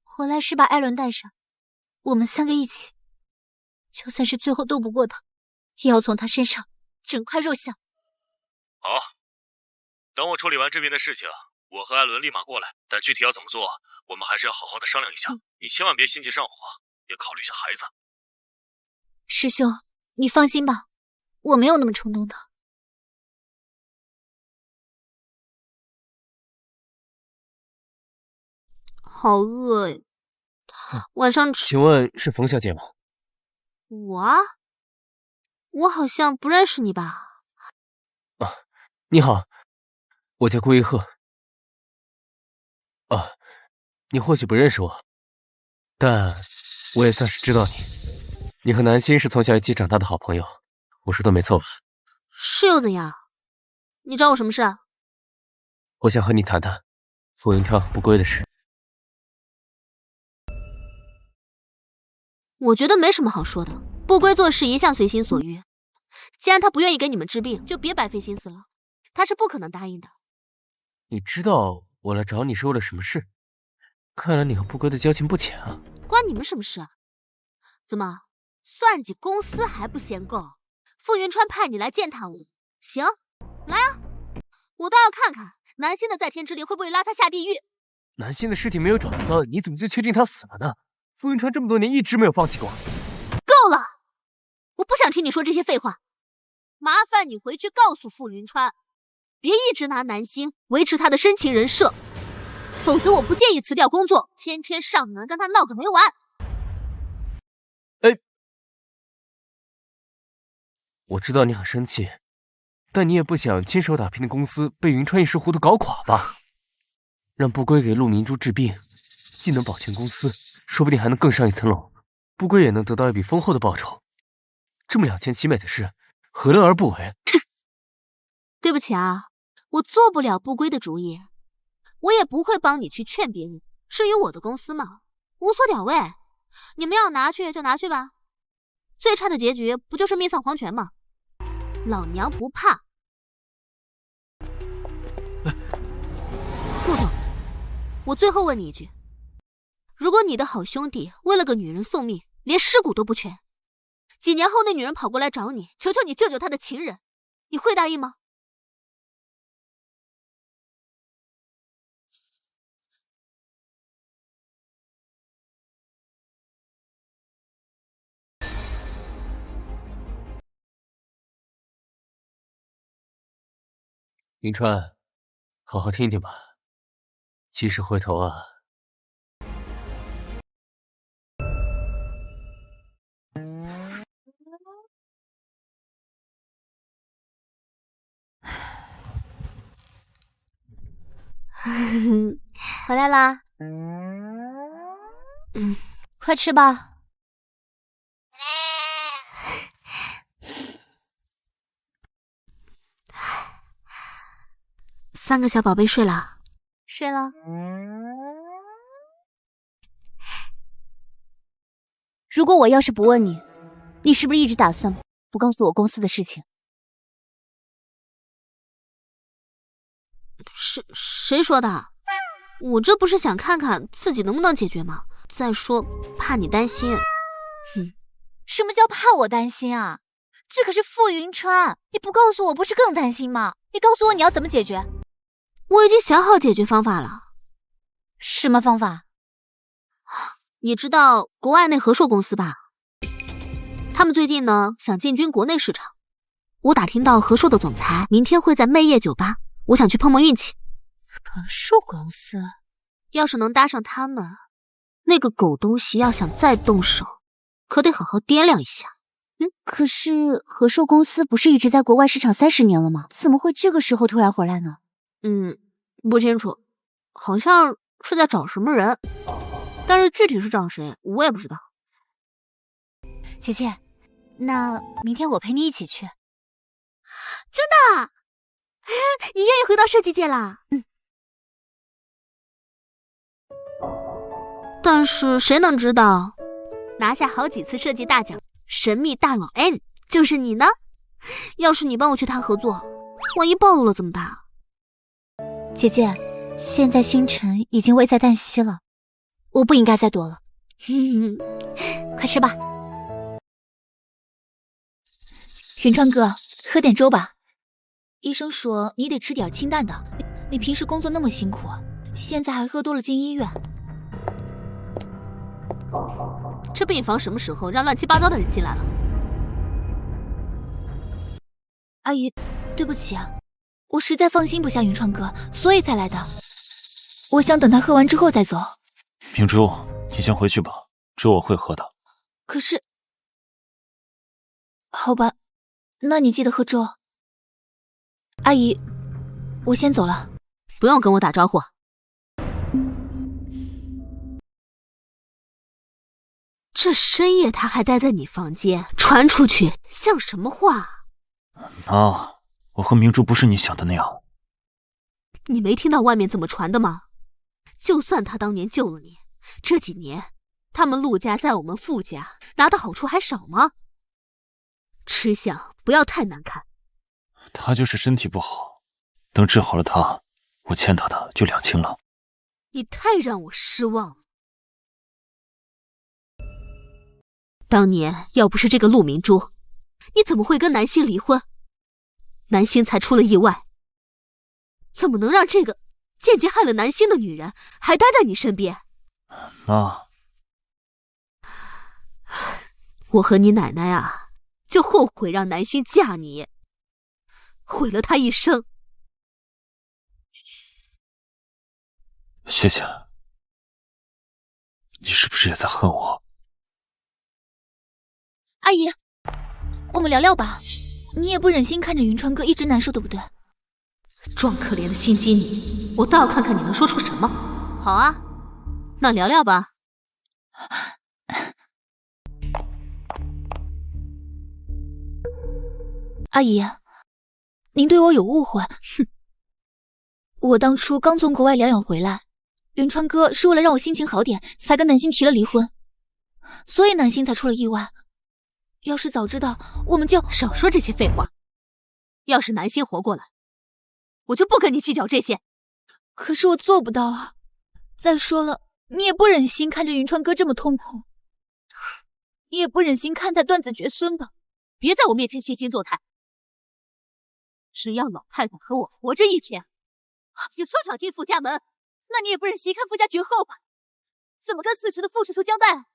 A: 回来是把艾伦带上，我们3个一起，就算是最后斗不过他，也要从他身上整块肉下。
F: 好，等我处理完这边的事情，我和艾伦立马过来。但具体要怎么做，我们还是要好好的商量一下。你千万别心急上火，也考虑一下孩子。
A: 师兄，你放心吧，我没有那么冲动的。
D: 好饿呀！晚上吃。
G: 请问是冯小姐吗？
D: 我好像不认识你吧？
G: 啊，你好，我叫顾一鹤。啊，你或许不认识我，但我也算是知道你。你和南星是从小一起长大的好朋友，我说的没错吧？
D: 是又怎样？你找我什么事啊？
G: 我想和你谈谈傅云川不归的事。
D: 我觉得没什么好说的，不归做事一向随心所欲。既然他不愿意给你们治病，就别白费心思了，他是不可能答应的。
G: 你知道我来找你是为了什么事？看来你和不归的交情不浅啊。
D: 关你们什么事啊？怎么算计公司还不嫌够？傅云川派你来践踏我，行，来啊，我倒要看看南星的在天之力会不会拉他下地狱。
G: 南星的尸体没有找到，你怎么就确定他死了呢？傅云川这么多年一直没有放弃过。
D: 够了，我不想听你说这些废话。麻烦你回去告诉傅云川，别一直拿南星维持他的深情人设，否则我不介意辞掉工作，天天上门跟他闹个没完。
G: 我知道你很生气，但你也不想亲手打拼的公司被云川一时糊涂搞垮吧？让不归给陆明珠治病，既能保全公司，说不定还能更上一层楼，不归也能得到一笔丰厚的报酬。这么两全其美的事，何乐而不为？
D: 对不起啊，我做不了不归的主意，我也不会帮你去劝别人。至于我的公司嘛，无所屌谓，你们要拿去就拿去吧。最差的结局不就是命丧黄泉吗？老娘不怕。顾总，我最后问你一句，如果你的好兄弟为了个女人送命，连尸骨都不全，几年后那女人跑过来找你，求求你救救她的情人，你会答应吗？
G: 云川，好好听听吧，及时回头啊。
B: 回来啦。快吃吧。
D: 3个小宝贝睡了？
B: 睡了。
A: 如果我要是不问你，你是不是一直打算不告诉我公司的事情？
D: 谁说的？我这不是想看看自己能不能解决吗？再说怕你担心。
B: 什么叫怕我担心啊？这可是傅云川，你不告诉我不是更担心吗？你告诉我你要怎么解决？
D: 我已经想好解决方法了。
B: 什么方法？
D: 你知道国外那和硕公司吧？他们最近呢想进军国内市场。我打听到和硕的总裁明天会在媚叶酒吧，我想去碰碰运气。
B: 和硕公司
D: 要是能搭上他们，那个狗东西要想再动手，可得好好掂量一下。
A: 可是和硕公司不是一直在国外市场30年了吗？怎么会这个时候突然回来呢？
D: 不清楚，好像是在找什么人，但是具体是找谁我也不知道。
B: 姐姐，那明天我陪你一起去。
D: 真的？你愿意回到设计界啦？但是谁能知道，拿下好几次设计大奖，神秘大佬 N 就是你呢？要是你帮我去谈合作，万一暴露了怎么办？
A: 姐姐，现在星辰已经危在旦夕了，我不应该再躲了。
B: 快吃吧。云川哥，喝点粥吧。医生说你得吃点清淡的，你平时工作那么辛苦，现在还喝多了进医院。
D: 这病房什么时候让乱七八糟的人进来了？
B: 阿姨，对不起啊，我实在放心不下云川哥，所以才来的。我想等他喝完之后再走。
E: 明珠，你先回去吧，粥我会喝的。
B: 可是，好吧，那你记得喝粥。阿姨，我先走了。
D: 不用跟我打招呼。这深夜他还待在你房间，传出去像什么话？
E: 啊，我和明珠不是你想的那样。
D: 你没听到外面怎么传的吗？就算他当年救了你，这几年他们陆家在我们傅家拿的好处还少吗？吃相不要太难看。
E: 他就是身体不好，等治好了他，我欠他的就2清了。
D: 你太让我失望了。当年要不是这个陆明珠，你怎么会跟南星离婚？南星才出了意外，怎么能让这个间接害了南星的女人还待在你身边？
E: 妈，
D: 我和你奶奶啊，就后悔让南星嫁你，毁了她一生。
E: 谢谢。你是不是也在恨我？
B: 阿姨，我们聊聊吧。
A: 你也不忍心看着云川哥一直难受，对不对？
D: 装可怜的心机女，我倒要看看你能说出什么。好啊，那聊聊吧。
A: 阿姨，您对我有误会。哼，我当初刚从国外疗养回来，云川哥是为了让我心情好点，才跟南星提了离婚，所以南星才出了意外。要是早知道，我们就……
D: 少说这些废话。要是南星活过来，我就不跟你计较这些。
A: 可是我做不到啊。再说了，你也不忍心看着云川哥这么痛苦，你也不忍心看他断子绝孙吧？
D: 别在我面前惺惺作态。只要老太太和我活着一天，就休想进傅家门。
A: 那你也不忍心看傅家绝后吧？怎么跟死去的傅氏族交代？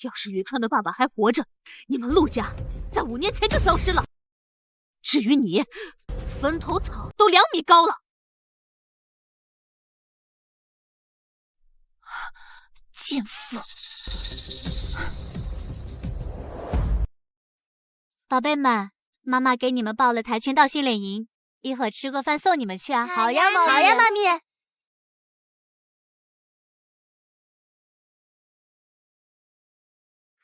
D: 要是云川的爸爸还活着，你们陆家在5年前就消失了。至于你，坟头草都2米高了。
A: 贱妇！
B: 宝贝们，妈妈给你们报了跆拳道训练营，一会儿吃过饭送你们去啊。
C: 好呀，
B: 好呀，妈咪。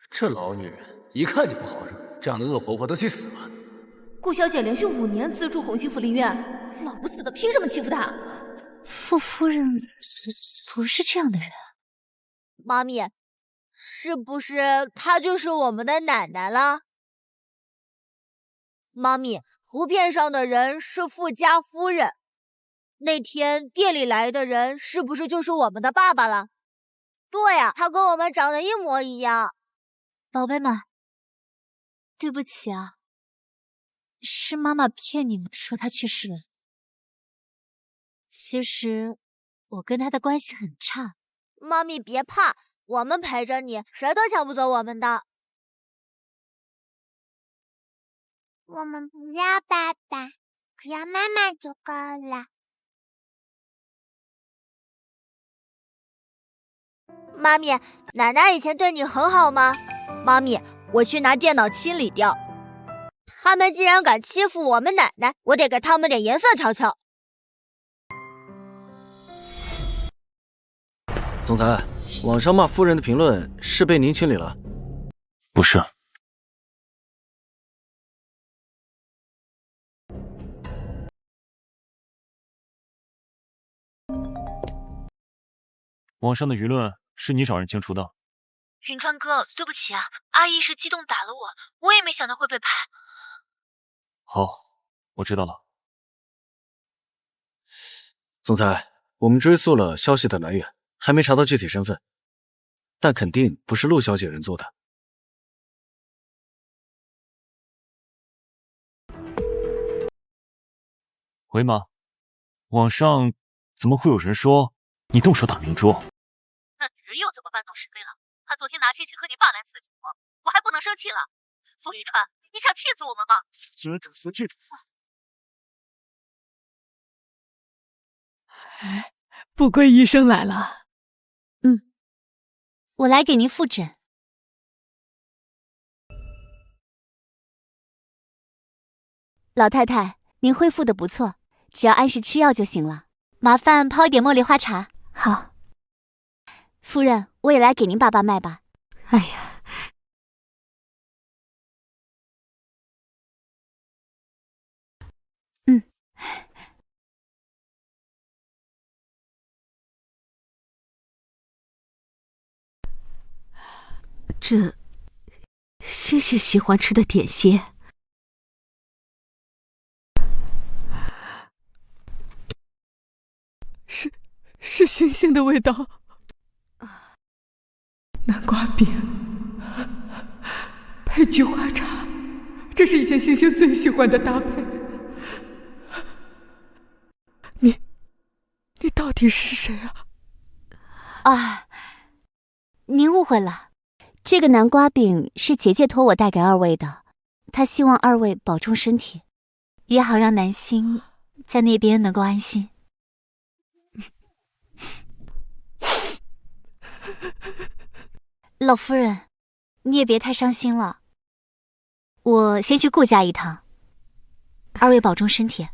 G: 这老女人一看就不好惹，这样的恶婆婆都去死吧！
A: 顾小姐连续5年资助红星福利院，老不死的凭什么欺负她？傅夫人不是这样的人。
B: 妈咪，是不是她就是我们的奶奶了？妈咪，图片上的人是傅家夫人，那天店里来的人是不是就是我们的爸爸了？对呀，他跟我们长得一模一样。
A: 宝贝们，对不起啊，是妈妈骗你们说他去世了。其实我跟他的关系很差。
B: 妈咪别怕，我们陪着你，谁都抢不走我们的。
C: 我们不要爸爸，只要妈妈就够了。
B: 妈咪，奶奶以前对你很好吗？妈咪，我去拿电脑清理掉。他们竟然敢欺负我们奶奶，我得给他们点颜色瞧瞧。
H: 总裁，网上骂夫人的评论是被您清理了？
E: 不是。网上的舆论是你找人清除的。
A: 云川哥，对不起啊，阿姨是激动打了我，我也没想到会被拍。
E: 好，我知道了。
H: 总裁，我们追溯了消息的来源，还没查到具体身份，但肯定不是陆小姐人做的。
E: 喂妈，网上怎么会有人说你动手打明珠？
D: 那女人又怎么搬弄是非了？她昨天拿亲戚和你爸来刺激我还不能生气了？傅云川，你想气死我们吗？
E: 竟然敢说这种话！
I: 哎，不归医生来了。
A: 我来给您复诊。老太太，您恢复的不错，只要按时吃药就行了。麻烦泡一点茉莉花茶。好。夫人，我也来给您爸爸脉吧。
D: 哎呀，这星星喜欢吃的点心，
I: 是星星的味道。南瓜饼配菊花茶，这是以前星星最喜欢的搭配。你到底是谁啊？
A: 啊，您误会了，这个南瓜饼是姐姐托我带给二位的，她希望二位保重身体，也好让南星在那边能够安心。老夫人，你也别太伤心了。我先去顾家一趟，二位保重身体。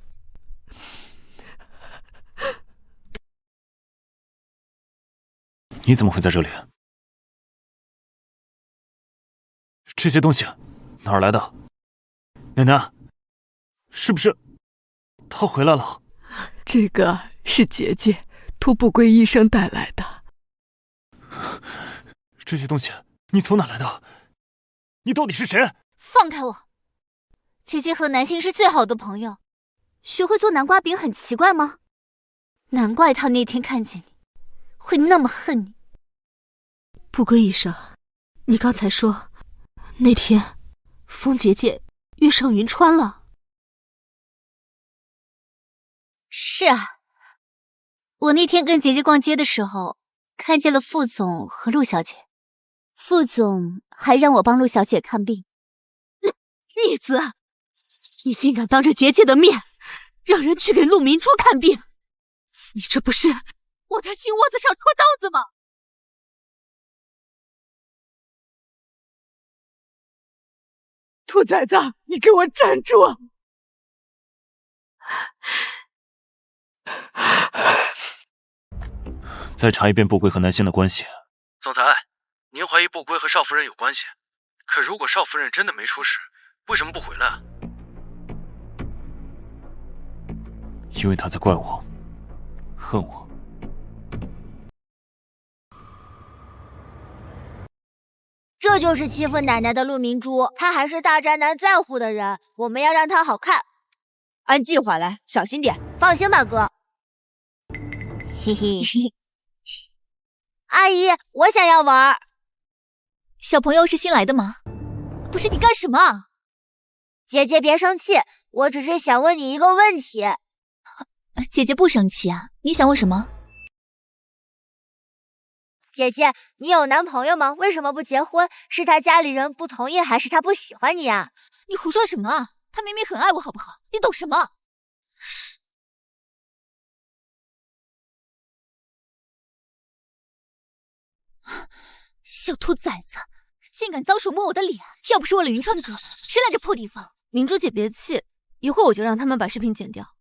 E: 你怎么会在这里？这些东西哪儿来的？奶奶，是不是他回来了？
I: 这个是姐姐托不归医生带来的。
E: 这些东西你从哪来的？你到底是谁？
A: 放开我！姐姐和南星是最好的朋友，学会做南瓜饼很奇怪吗？难怪他那天看见你会那么恨你。
D: 不归医生，你刚才说那天风姐姐遇上云川了。
A: 是啊，我那天跟姐姐逛街的时候看见了副总和陆小姐，副总还让我帮陆小姐看病。
D: 逆子，你竟敢当着姐姐的面让人去给陆明珠看病，你这不是往他心窝子上戳刀子吗？
I: 兔崽子，你给我站住！
E: 再查一遍不归和南星的关系。
H: 总裁，您怀疑不归和邵夫人有关系，可如果邵夫人真的没出事，为什么不回来？
E: 因为他在怪我，恨我。
B: 这就是欺负奶奶的陆明珠，他还是大宅男在乎的人，我们要让他好看。按计划来，小心点。放心吧，哥。嘿嘿。阿姨，我想要玩。
A: 小朋友是新来的吗？不是，你干什么？
B: 姐姐别生气，我只是想问你一个问题。
A: 姐姐不生气啊，你想问什么？
B: 姐姐，你有男朋友吗？为什么不结婚？是他家里人不同意，还是他不喜欢你啊？
A: 你胡说什么啊？他明明很爱我，好不好？你懂什么？小兔崽子，竟敢脏手摸我的脸！要不是为了云川的车，谁来这破地方？
D: 明珠姐别气，一会儿我就让他们把视频剪掉。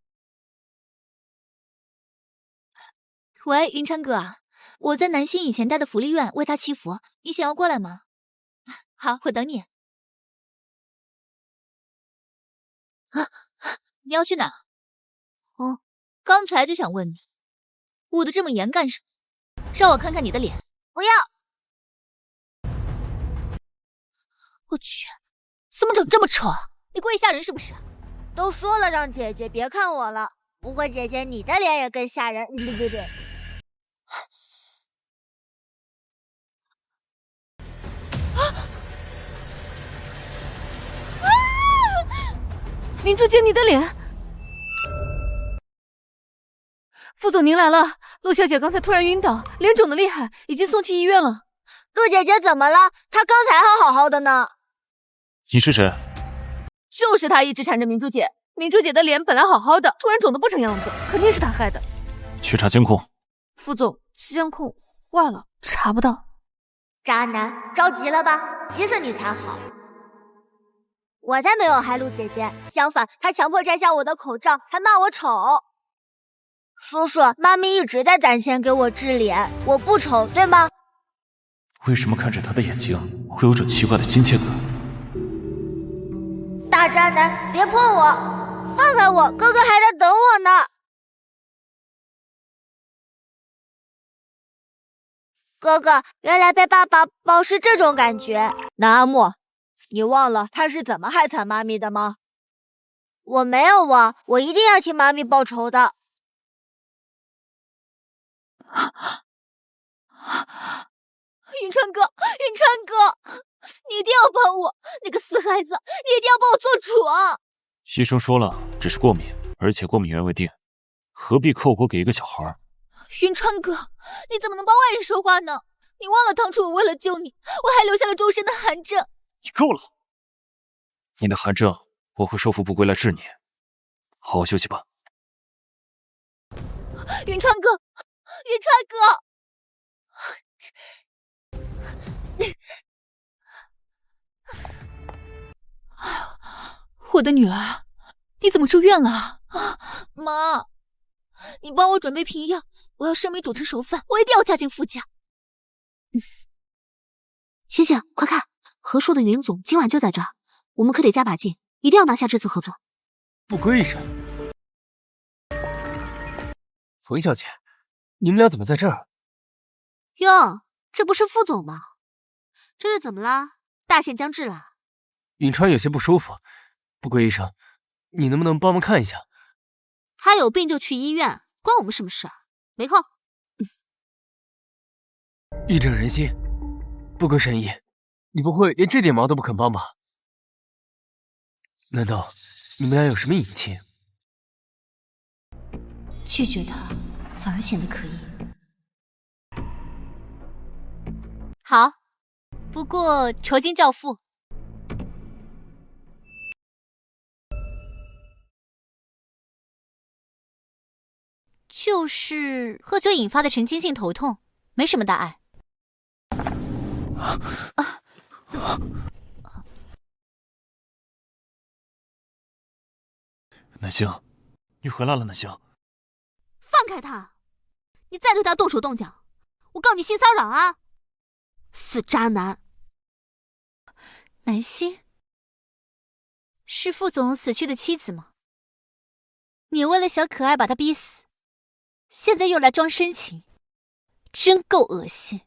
A: 喂，云川哥啊，我在南星以前待的福利院为他祈福，你想要过来吗？好，我等你。啊，你要去哪？哦，刚才就想问你，捂得这么严干什么？让我看看你的脸。
B: 不要！
A: 我去，怎么长这么丑啊？你故意吓人是不是？
B: 都说了让姐姐别看我了，不过姐姐你的脸也更吓人。对。
D: 明珠姐，你的脸！副总您来了，陆小姐刚才突然晕倒，脸肿得厉害，已经送去医院了。
B: 陆姐姐怎么了？她刚才还好好的呢。
E: 你是谁？
D: 就是她一直缠着明珠姐，明珠姐的脸本来好好的，突然肿得不成样子，肯定是她害的。
E: 去查监控。
D: 副总，监控坏了，查不到。
B: 渣男，着急了吧？急死你才好。我才没有害陆姐姐，相反，她强迫摘下我的口罩，还骂我丑。叔叔，妈咪一直在攒钱给我治脸，我不丑，对吗？
E: 为什么看着他的眼睛会有种奇怪的亲切感？
B: 大渣男，别碰我！放开我，哥哥还在等我呢。哥哥，原来被爸爸抱是这种感觉。南阿木，你忘了他是怎么害惨妈咪的吗？我没有忘，我一定要替妈咪报仇的。
A: 云川哥，云川哥，你一定要帮我！那个死孩子，你一定要帮我做主啊！
E: 医生说了，只是过敏，而且过敏源未定，何必扣锅给一个小孩？
A: 云川哥，你怎么能帮外人说话呢？你忘了当初我为了救你，我还留下了终身的寒症。
E: 你够了！你的寒症我会说服不归来治你，好好休息吧。
A: 云川哥，云川哥，
J: 我的女儿，你怎么住院了啊？妈，你帮我准备瓶药，我要生米煮成熟饭，我一定要嫁进傅家。
D: 星星，快看，何硕的云总今晚就在这儿，我们可得加把劲，一定要拿下这次合作。
G: 不归人，冯小姐，你们俩怎么在这儿？
D: 哟，这不是傅总吗？这是怎么了？大限将至了。
G: 允川有些不舒服，不归医生，你能不能帮忙看一下？
D: 他有病就去医院，关我们什么事？没空。
G: 义正人心，不归神医，你不会连这点忙都不肯帮吧？难道你们俩有什么隐情？
A: 拒绝他，反而显得可疑。
B: 好，不过酬金照付。就是喝酒引发的神经性头痛，没什么大碍。
E: 南星，你回来了，南星。
D: 放开他！你再对他动手动脚，我告你性骚扰啊！死渣男！
A: 南星，是傅总死去的妻子吗？你为了小可爱把他逼死，现在又来装深情，真够恶心。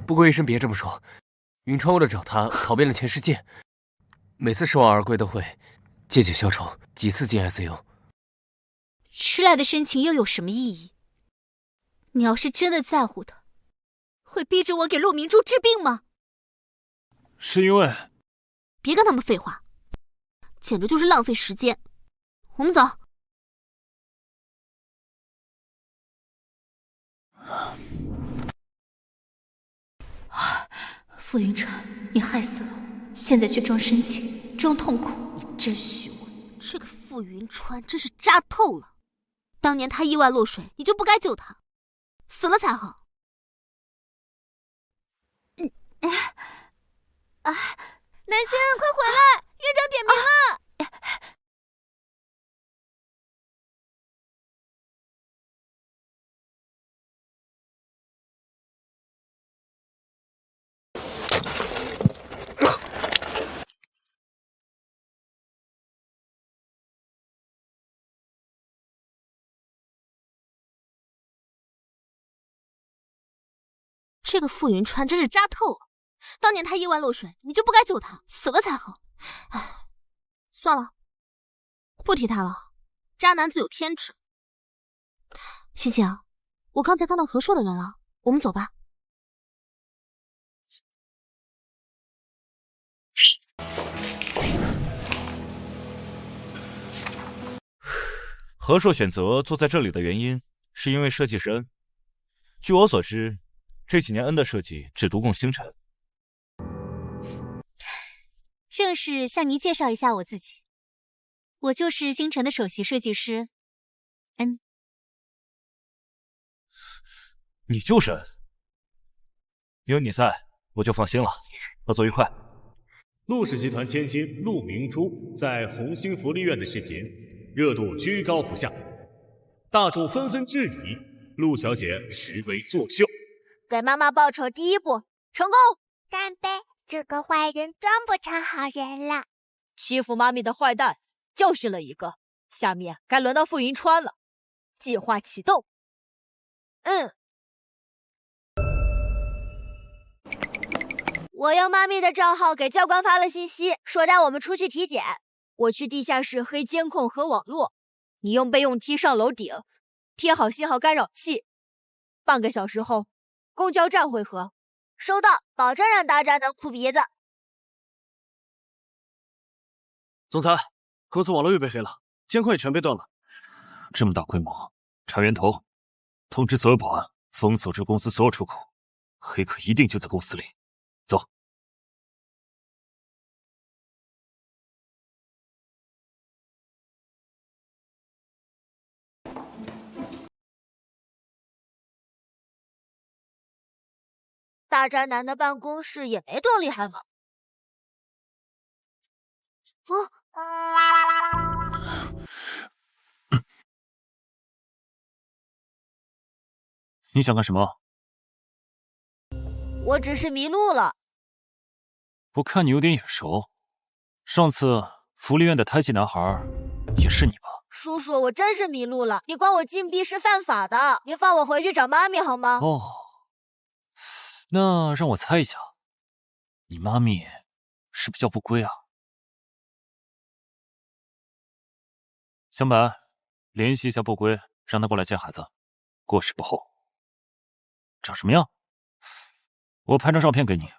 G: 不过医生别这么说，云川为了找他跑遍了全世界，每次失望而归都会借酒消愁，几次进 ICU。
A: 迟来的深情又有什么意义？你要是真的在乎他，会逼着我给陆明珠治病吗？
E: 是因为……
D: 别跟他们废话，简直就是浪费时间。我们走。
A: 傅云川，你害死了我，现在却装深情，装痛苦，你真虚伪。
D: 这个傅云川真是渣透了。当年他意外落水，你就不该救他，死了才好。
B: 南星，快回来，院长点名了。
D: 这个傅云川真是渣透了。当年他意外落水，你就不该救他，死了才好。唉，算了，不提他了。渣男自有天职。星星，我刚才看到何硕的人了，我们走吧。
F: 何硕选择坐在这里的原因，是因为设计师恩。据我所知，这几年恩的设计只独供星辰。
A: 正式向您介绍一下我自己，我就是星辰的首席设计师恩。
F: 你就是恩，有你在，我就放心了。合作愉快。
K: 陆氏集团千金陆明珠在红星福利院的视频热度居高不下，大众纷纷质疑陆小姐实为作秀。
B: 给妈妈报仇第一步成功，
C: 干杯！这个坏人装不成好人了。
B: 欺负妈咪的坏蛋教训了一个，下面该轮到傅云川了。计划启动。我用妈咪的账号给教官发了信息，说带我们出去体检。我去地下室黑监控和网络，你用备用梯上楼顶，贴好信号干扰器。半个小时后，公交站汇合。收到，保证让大渣男哭鼻子。
H: 总裁，公司网络又被黑了，监控也全被断了。
E: 这么大规模，查源头，通知所有保安封锁这公司所有出口，黑客一定就在公司里。走。
B: 大宅男的办公室也没多厉害嘛。
E: 你想干什么？
B: 我只是迷路了。
E: 我看你有点眼熟，上次福利院的胎记男孩也是你吧？
B: 叔叔，我真是迷路了，你关我禁闭是犯法的，你放我回去找妈咪好吗？
E: 哦，那让我猜一下，你妈咪是不是叫不归啊？小柏，联系一下不归，让他过来接孩子，过时不候。长什么样？我拍张照片给你。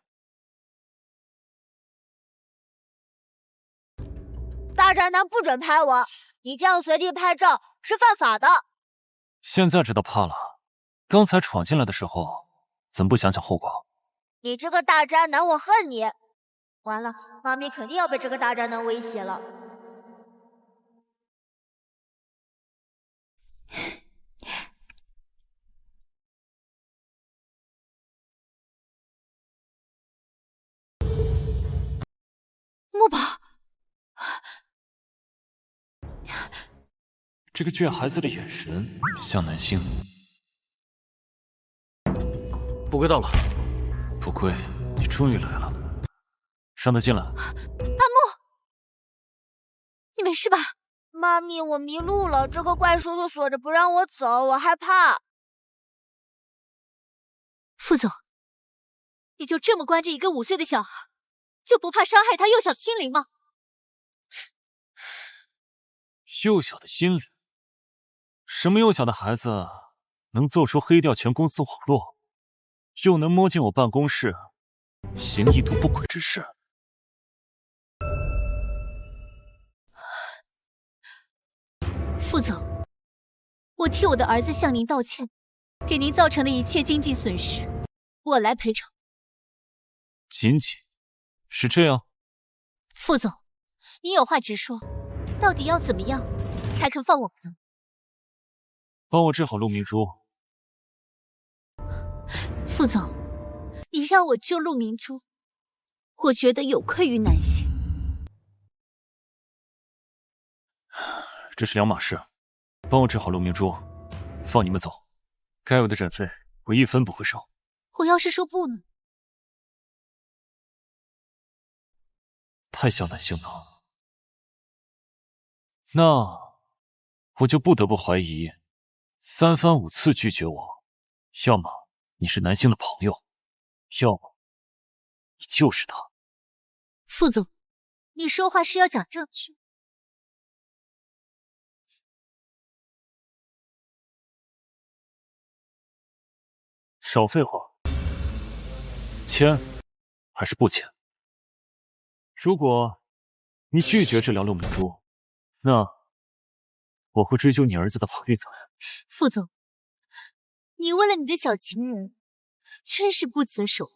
B: 大宅男不准拍我，你这样随地拍照是犯法的。
E: 现在知道怕了，刚才闯进来的时候，怎么不想想后果？
B: 你这个大宅男，我恨你！完了，妈咪肯定要被这个大宅男威胁了。
J: 木宝，
E: 这个倔孩子的眼神像男星。
H: 不归到了。
E: 不归，你终于来了，让他进来。
J: 阿木，你没事吧？
B: 妈咪，我迷路了，这个怪叔叔锁着不让我走，我害怕。
J: 副总，你就这么关着一个5岁的小孩，就不怕伤害他幼小的心灵吗？
E: 幼小的心灵？什么幼小的孩子能做出黑掉全公司网络，又能摸进我办公室，行一毒不轨之事？
J: 副总，我替我的儿子向您道歉，给您造成的一切经济损失，我来赔偿。
E: 仅仅是这样？
J: 副总，你有话直说，到底要怎么样才肯放我走？
E: 帮我治好陆明珠。
J: 副总，你让我救陆明珠，我觉得有愧于男性。
E: 这是两码事，帮我治好陆明珠，放你们走，该有的诊费我1分不会少。
J: 我要是说不呢？
E: 太小男性了。那我就不得不怀疑，3番5次拒绝我，要么你是男性的朋友，要么你就是他。
J: 副总，你说话是要讲证据。
E: 少废话，签还是不签？如果你拒绝治疗陆明珠，那我会追究你儿子的法律责任。
J: 副总，你为了你的小情人，真是不择手。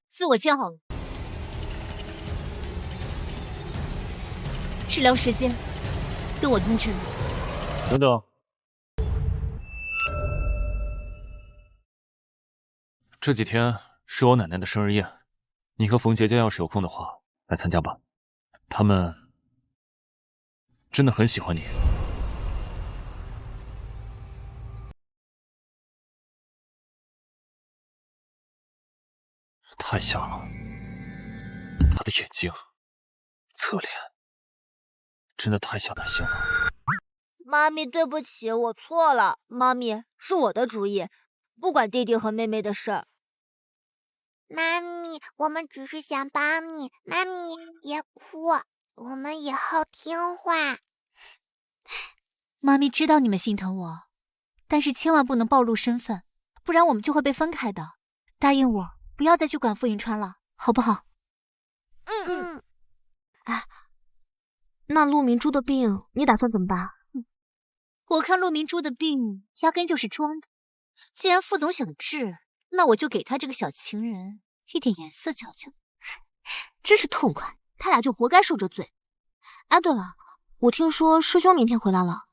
J: 自我签好了。治疗时间，等我通知。
E: 等等，这几天是我奶奶的生日宴，你和冯杰杰要是有空的话，来参加吧。他们真的很喜欢你。太像了，他的眼睛、侧脸，真的太像男性了。
B: 妈咪，对不起，我错了。妈咪，是我的主意，不管弟弟和妹妹的事儿。
C: 妈咪，我们只是想帮你，妈咪别哭，我们以后听话。
J: 妈咪知道你们心疼我，但是千万不能暴露身份，不然我们就会被分开的。答应我，不要再去管傅迎川了，好不好？
D: 哎，那陆明珠的病你打算怎么办？
J: 我看陆明珠的病压根就是装的，既然副总想治，那我就给他这个小情人一点颜色瞧瞧。
D: 真是痛快，他俩就活该受这罪。哎，对了，我听说师兄明天回来了。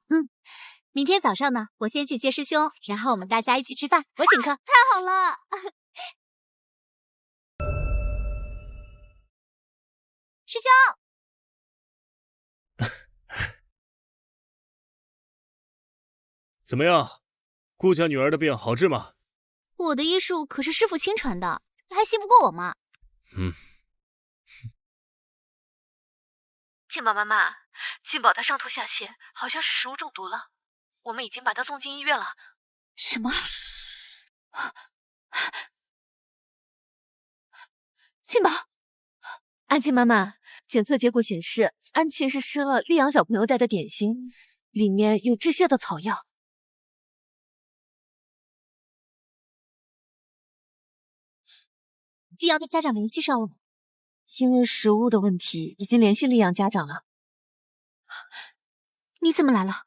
J: 明天早上呢，我先去接师兄，然后我们大家一起吃饭，我请客。
D: 太好了！
J: 师兄，
K: 怎么样？顾家女儿的病好治吗？
J: 我的医术可是师傅亲传的，你还信不过我吗？
D: 庆宝妈妈，庆宝他上吐下泻，好像是食物中毒了。我们已经把他送进医院了。
J: 什么？
L: 庆宝，安庆妈妈，检测结果显示，安庆是吃了丽阳小朋友带的点心，里面有致泻的草药。
J: 丽阳的家长联系上了吗？
L: 因为食物的问题，已经联系丽阳家长了。
J: 你怎么来了？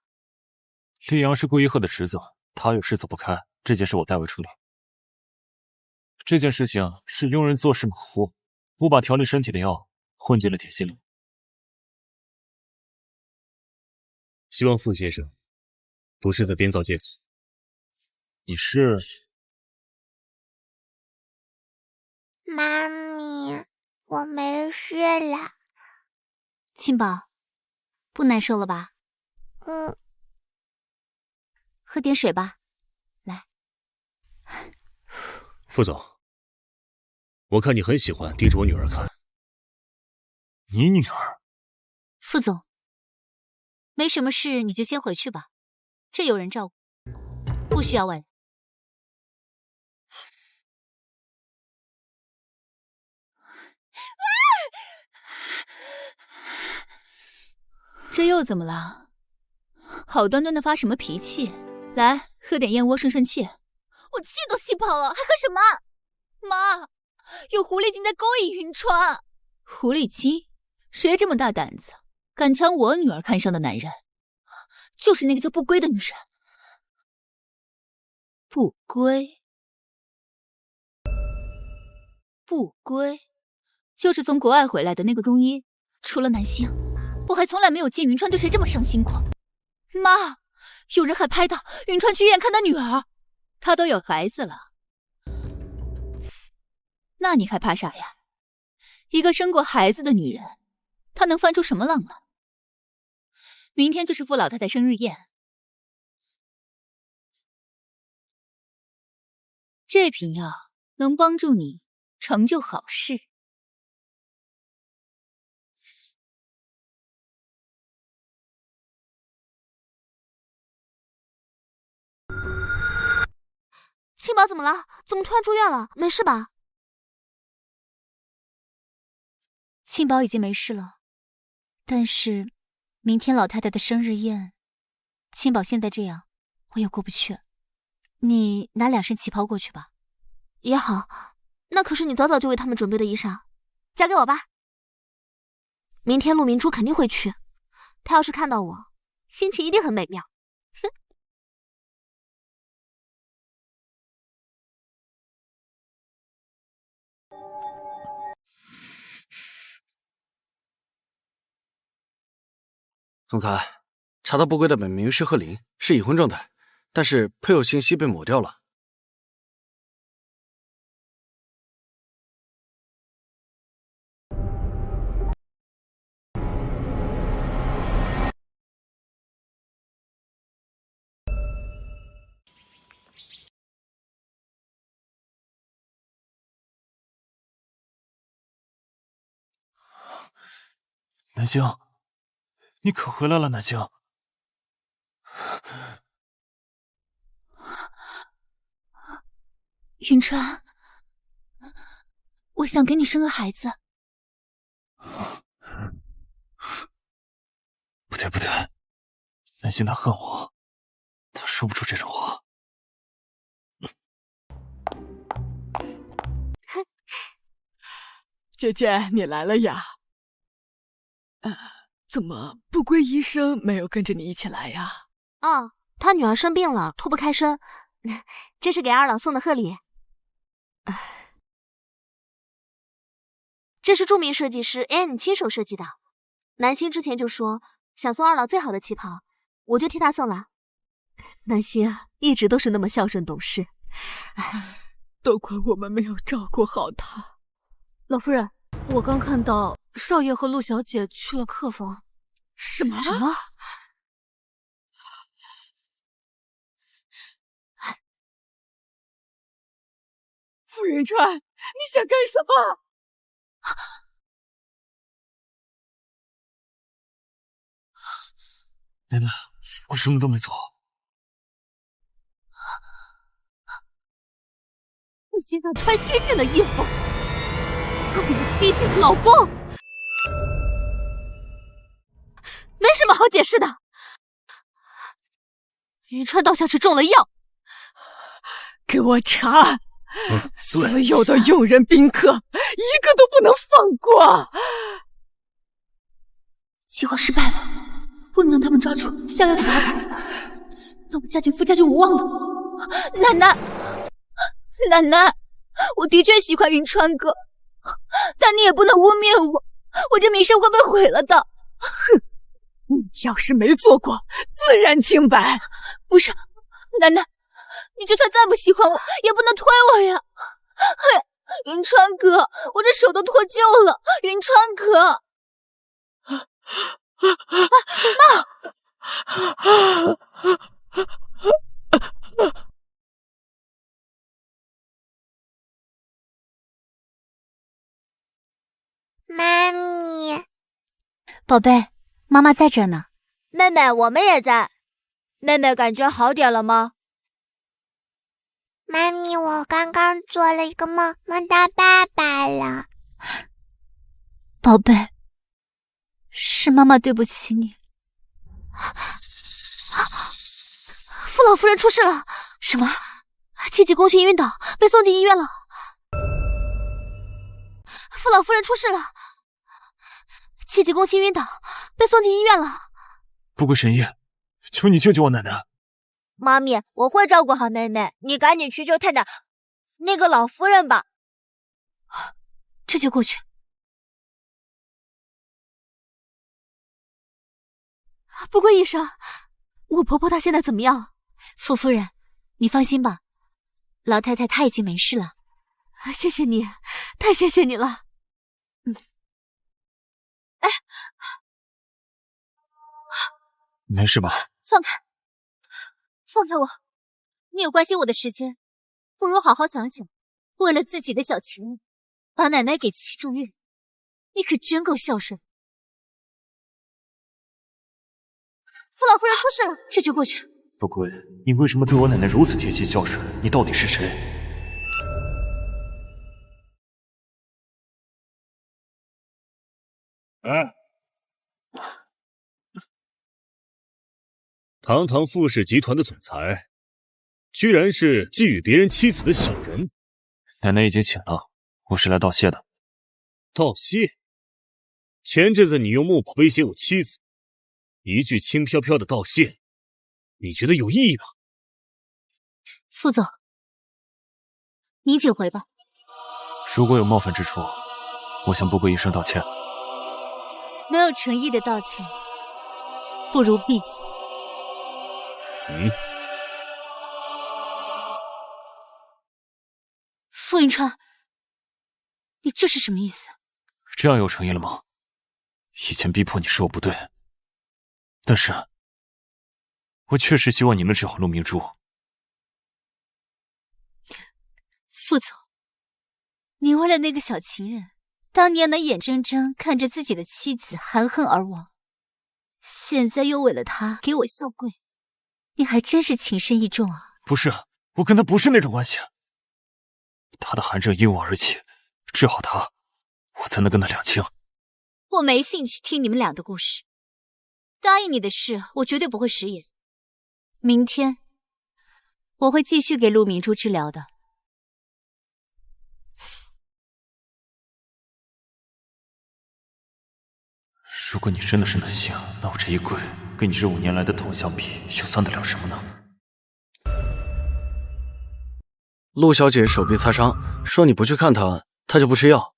E: 丽阳是顾一鹤的侄子，他有事走不开，这件事我代为处理。这件事情是庸人做事马虎，我把调理身体的药混进了点心里。
K: 希望傅先生不是在编造借口。
E: 你是？
C: 妈咪，我没事了。
J: 庆宝，不难受了吧？喝点水吧，来。
K: 傅总，我看你很喜欢盯着我女儿看。
E: 你女儿？
J: 傅总，没什么事你就先回去吧，这有人照顾，不需要外人。
L: 这又怎么了？好端端的发什么脾气？来，喝点燕窝顺顺气。
B: 我气都气跑了，还喝什么？妈，有狐狸精在勾引云川。
L: 狐狸精？谁这么大胆子，敢抢我女儿看上的男人？
B: 就是那个叫不归的女人。
L: 不归？不归？就是从国外回来的那个中医。
B: 除了南星，我还从来没有见云川对谁这么伤心过。妈，有人还拍到云川去医院看他女儿。
L: 他都有孩子了，那你还怕啥呀？一个生过孩子的女人，她能翻出什么浪来？明天就是傅老太太生日宴，这瓶药能帮助你成就好事。
D: 庆宝怎么了？怎么突然住院了？没事吧？
J: 庆宝已经没事了，但是明天老太太的生日宴，庆宝现在这样，我也过不去。你拿2身旗袍过去吧。
D: 也好，那可是你早早就为他们准备的衣裳，交给我吧。明天陆明珠肯定会去，他要是看到我，心情一定很美妙。哼。
H: 总裁，查到不归的本名是贺林，是已婚状态，但是配偶信息被抹掉了。
E: 南星，你可回来了，南星。
B: 云川，我想给你生个孩子。
E: 不对不对，南星他恨我，他说不出这种话。
I: 姐姐，你来了呀？怎么不归医生没有跟着你一起来呀？
D: 他女儿生病了，脱不开身，这是给二老送的贺礼。这是著名设计师 Anne 亲手设计的。南星之前就说想送二老最好的旗袍，我就替他送了。南星啊，一直都是那么孝顺懂事。
I: 都怪我们没有照顾好他。
L: 老夫人，我刚看到少爷和陆小姐去了客房。
I: 什么？傅云川，你想干什么？
E: 奶奶，我什么都没做。
D: 你竟敢穿星星的衣服，勾引星星的老公，没什么好解释的。云川倒像是中了药。
I: 给我查！
E: 对，
I: 所有的佣人宾客，一个都不能放过。
J: 计划失败了，不能让他们抓住下药的把柄，那我家境夫家就无望了。
A: 奶奶，我的确喜欢云川哥，但你也不能污蔑我，我这名声会被毁了的。
I: 哼，你要是没做过，自然清白。
A: 不是，奶奶，你就算再不喜欢我，也不能推我呀！嘿，云川哥，我这手都脱臼了，云川哥。
C: 妈咪，
J: 宝贝，妈妈在这儿呢。
B: 妹妹，我们也在。妹妹感觉好点了吗？
C: 妈咪，我刚刚做了一个梦，梦到爸爸了。
J: 宝贝，是妈妈对不起你。
D: 傅老夫人出事了！
J: 什么
D: ？7级功勋晕倒，被送进医院了。傅老夫人出事了！7级功勋晕倒，被送进医院了。
E: 不归神医，求你救救我奶奶！
B: 妈咪，我会照顾好妹妹，你赶紧去救太太那个老夫人吧。
J: 这就过去。
D: 不过医生，我婆婆她现在怎么样？
J: 傅夫人，你放心吧，老太太她已经没事了。
D: 谢谢你，太谢谢你了。
A: 哎，
E: 没事吧？
A: 放开，放开我！你有关心我的时间，不如好好想想，为了自己的小情人，把奶奶给气住院，你可真够孝顺。
D: 傅老夫人出事了，
J: 这就过去。
E: 不归，你为什么对我奶奶如此贴心孝顺？你到底是谁？
K: 堂堂傅氏集团的总裁，居然是觊觎别人妻子的小人。
E: 奶奶已经醒了，我是来道谢的。
K: 道谢？前阵子你用木宝威胁我妻子，一句轻飘飘的道谢，你觉得有意义吗？
A: 傅总，您请回吧。
E: 如果有冒犯之处，我向不归医生道歉。
A: 没有诚意的道歉，不如闭嘴。傅云川，你这是什么意思？
E: 这样有诚意了吗？以前逼迫你是我不对，但是我确实希望你能治好陆明珠。
A: 傅总，你为了那个小情人，当年能眼睁睁看着自己的妻子含恨而亡，现在又为了他给我下跪，你还真是情深意重啊！
E: 不是，我跟他不是那种关系。他的寒症因我而起，治好他，我才能跟他两清。
A: 我没兴趣听你们俩的故事。答应你的事，我绝对不会食言。明天我会继续给陆明珠治疗的。
E: 如果你真的是男性，那我这一跪，跟你这5年来的痛相比，又算得了什么呢？
H: 陆小姐手臂擦伤，说你不去看她，她就不吃药。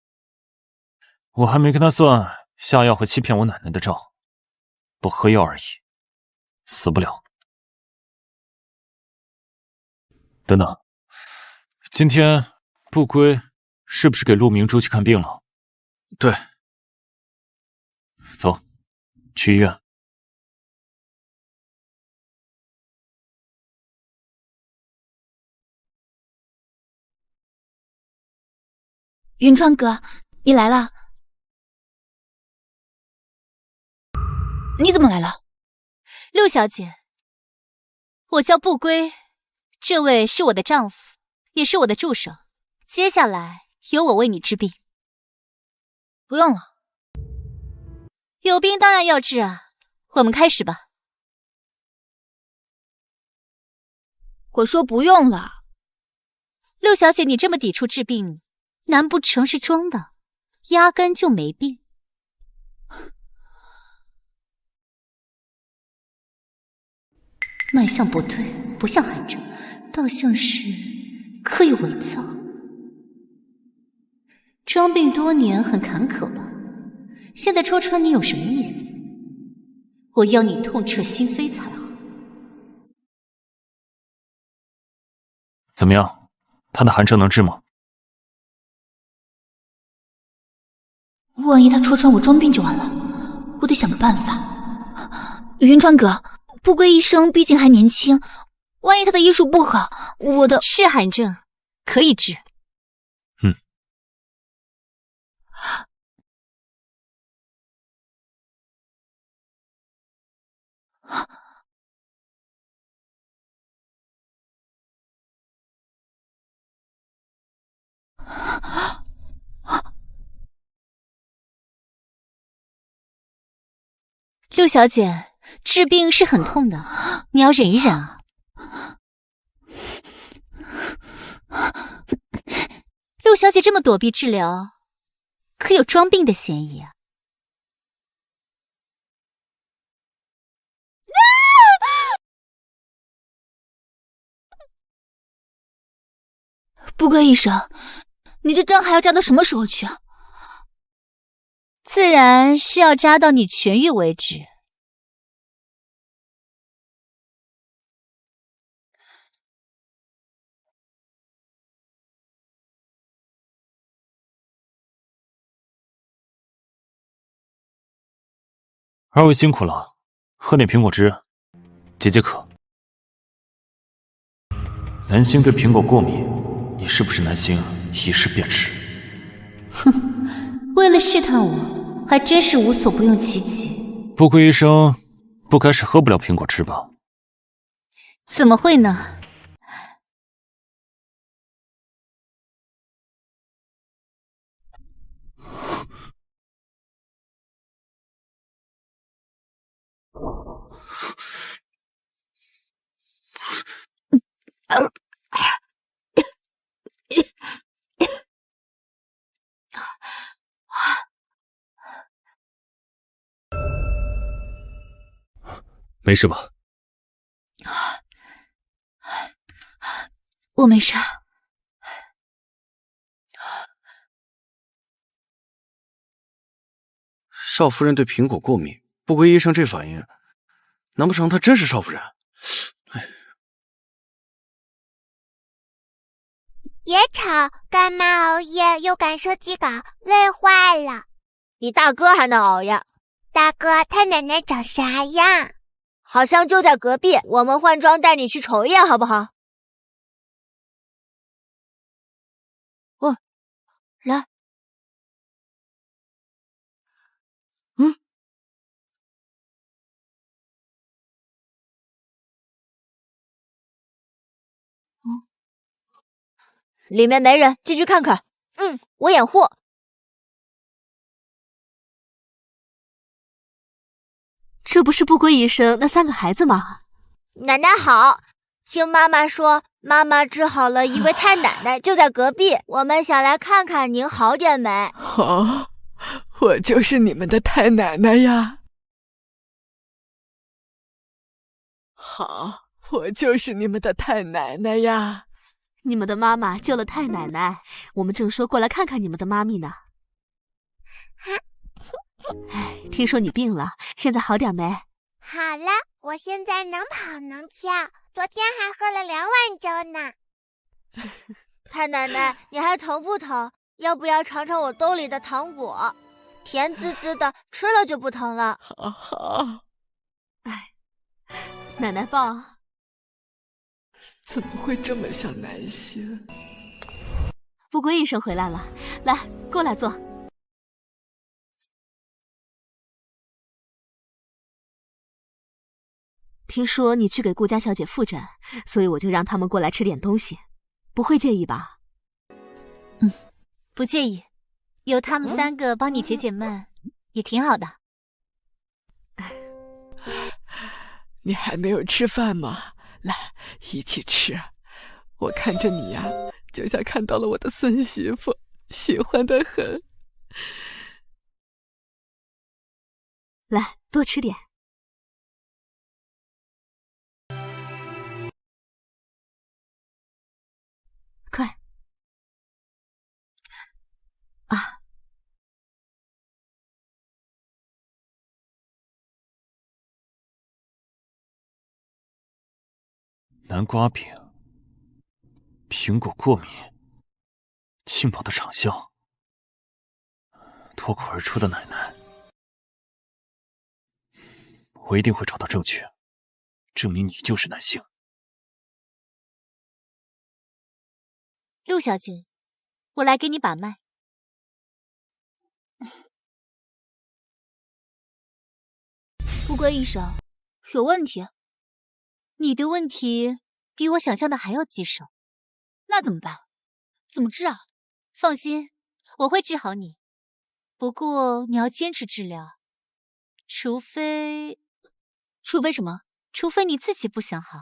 E: 我还没跟他算下药和欺骗我奶奶的账，不喝药而已，死不了。等等，今天不归是不是给陆明珠去看病了？
H: 对。
E: 走，去医院。
A: 云川哥，你来了。你怎么来了？
J: 陆小姐，我叫不归，这位是我的丈夫，也是我的助手。接下来由我为你治病。
A: 不用了。
J: 有病当然要治啊，我们开始吧。
A: 我说不用了。
J: 陆小姐，你这么抵触治病，难不成是装的？压根就没病。脉象不对，不像寒症，倒像是刻意伪造。装病多年很坎坷吧？现在戳穿你有什么意思？我要你痛彻心扉才好。
E: 怎么样？他的寒症能治吗？
A: 万一他戳穿我装病就完了，我得想个办法。云川哥，不归医生毕竟还年轻，万一他的医术不好，我的
J: 是寒症，可以治。陆小姐，治病是很痛的，你要忍一忍啊。陆小姐这么躲避治疗，可有装病的嫌疑啊？
A: 不归医生，你这针还要扎到什么时候去啊？
J: 自然是要扎到你痊愈为止。
E: 二位辛苦了，喝点苹果汁，解解渴。男星对苹果过敏，你是不是男星一试便吃？
J: 哼，为了试探我，还真是无所不用其极。
E: 不归医生，不该是喝不了苹果汁吧？
J: 怎么会呢？
K: 没事吧？
J: 我没事。
H: 少夫人对苹果过敏，不归医生这反应，难不成她真是少夫人？
C: 别吵，干妈熬夜又赶设计稿，累坏了。
B: 你大哥还能熬呀？
C: 大哥，他奶奶长啥样？
B: 好像就在隔壁，我们换装带你去瞅一眼好不好？哦，来。里面没人，进去看看。我掩护。
D: 这不是不归医生那3个孩子吗？
B: 奶奶好，听妈妈说，妈妈治好了一位太奶奶，就在隔壁。我们想来看看您好点没？
I: 好，我就是你们的太奶奶呀。好，我就是你们的太奶奶呀。
D: 你们的妈妈救了太奶奶，我们正说过来看看你们的妈咪呢。
C: 啊，
D: 哎，听说你病了，现在好点没？
C: 好了，我现在能跑能跳，昨天还喝了2碗粥呢。
B: 太奶奶，你还疼不疼？要不要尝尝我兜里的糖果？甜滋滋的，吃了就不疼了。
I: 好。
D: 哎，奶奶抱。
I: 怎么会这么想南星？
D: 不归医生回来了，来，过来坐。听说你去给顾家小姐复诊，所以我就让他们过来吃点东西，不会介意吧？
J: 不介意，由他们3个帮你解解闷，也挺好的。
I: 你还没有吃饭吗？来，一起吃。我看着你呀，就像看到了我的孙媳妇，喜欢得很。
D: 来，多吃点。快。啊。
E: 南瓜饼，苹果过敏，庆宝的长相，脱口而出的奶奶，我一定会找到证据，证明你就是南星。
J: 陆小姐，我来给你把脉。
A: 不归医生，有问题。
J: 你的问题比我想象的还要棘手，
A: 那怎么办？怎么治啊？
J: 放心，我会治好你。不过你要坚持治疗，除非
A: 什么？
J: 除非你自己不想好。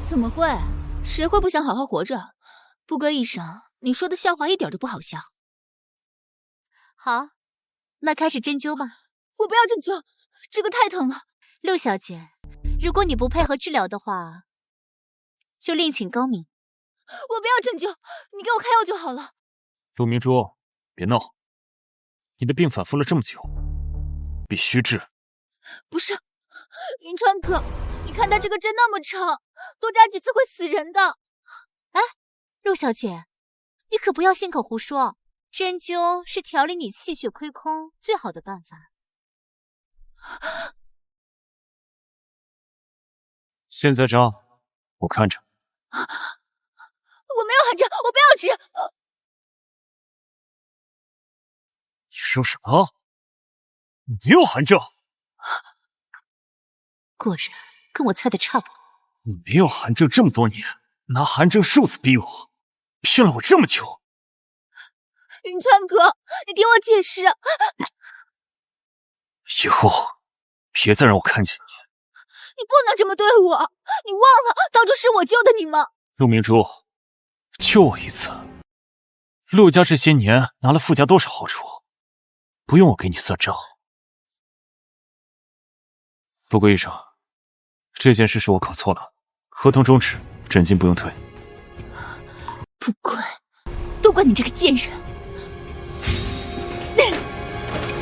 A: 怎么会？谁会不想好好活着？不归医生，你说的笑话一点都不好笑。
J: 好，那开始针灸吧。
A: 我不要针灸，这个太疼了。
J: 陆小姐，如果你不配合治疗的话，就另请高明。
A: 我不要针灸，你给我开药就好了。
E: 陆明珠，别闹，你的病反复了这么久，必须治。
A: 不是，云川哥，你看他这个针那么长，多扎几次会死人的。
J: 哎，陆小姐，你可不要信口胡说，针灸是调理你气血亏空最好的办法。
E: 现在扎，我看着。
A: 我没有寒症，我不要治。
E: 你说什么？你没有寒症？
J: 果然跟我猜的差不多。
E: 你没有寒症这么多年，拿寒症数字逼我，骗了我这么久。
A: 云川哥，你听我解释。
E: 以后别再让我看见你。
A: 你不能这么对我，你忘了当初是我救的你吗？
E: 陆明珠，救我一次。陆家这些年拿了傅家多少好处，不用我给你算账。不过医生，这件事是我搞错了，合同终止，诊金不用退。
A: 不怪，都怪你这个贱人。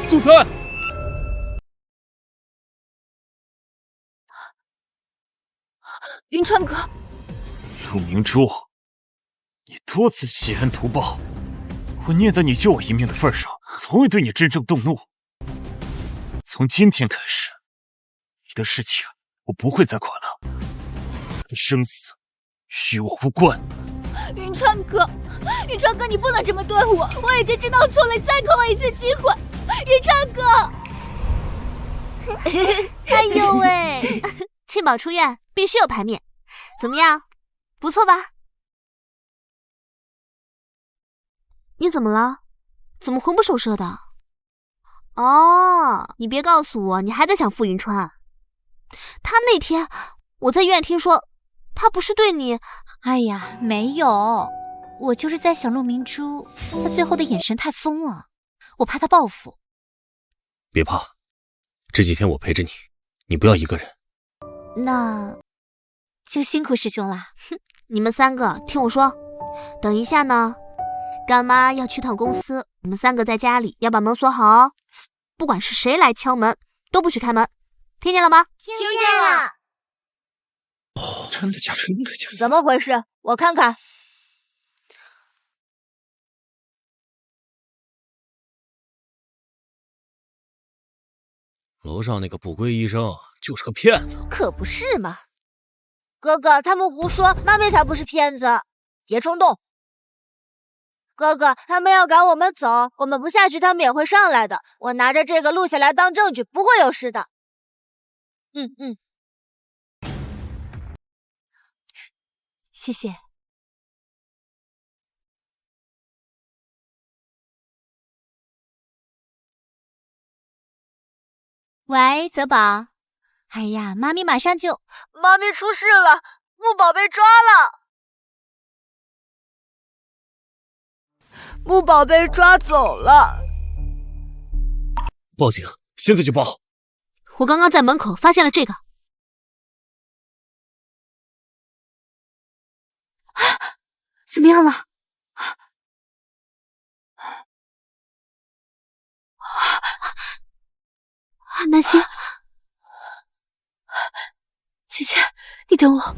E: 总裁。
A: 云川哥，
E: 陆明珠，你多次挟恩图报，我念在你救我一命的份上，从未对你真正动怒。从今天开始，你的事情我不会再管了，你的生死与我无关。
A: 云川哥，云川哥，你不能这么对我，我已经知道错了，你再给我一次机会，云川哥。
D: 哎呦喂，庆宝出院必须有排面，怎么样？不错吧？你怎么了？怎么魂不守舍的？哦，你别告诉我你还在想傅云川。他那天我在医院听说，他不是对你……
J: 哎呀，没有，我就是在想陆明珠，他最后的眼神太疯了，我怕他报复。
G: 别怕，这几天我陪着你，你不要一个人。
J: 那就辛苦师兄啦。
D: 哼，你们3个听我说，等一下呢，干妈要去趟公司，我们3个在家里要把门锁好哦。不管是谁来敲门，都不许开门，听见了吗？
C: 听见了。
H: 真的假的？真的假的？
B: 怎么回事？我看看。
F: 楼上那个不归医生就是个骗子，
B: 可不是嘛！哥哥，他们胡说，妈咪才不是骗子，别冲动。哥哥，他们要赶我们走，我们不下去，他们也会上来的。我拿着这个录下来当证据，不会有事的。
J: 谢谢。喂，泽宝。哎呀，妈咪马上就……
B: 妈咪出事了，木宝被抓了。木宝被抓走了。
F: 报警，现在就报。
D: 我刚刚在门口发现了这个。
J: 怎么样了？南希，姐姐，你等我，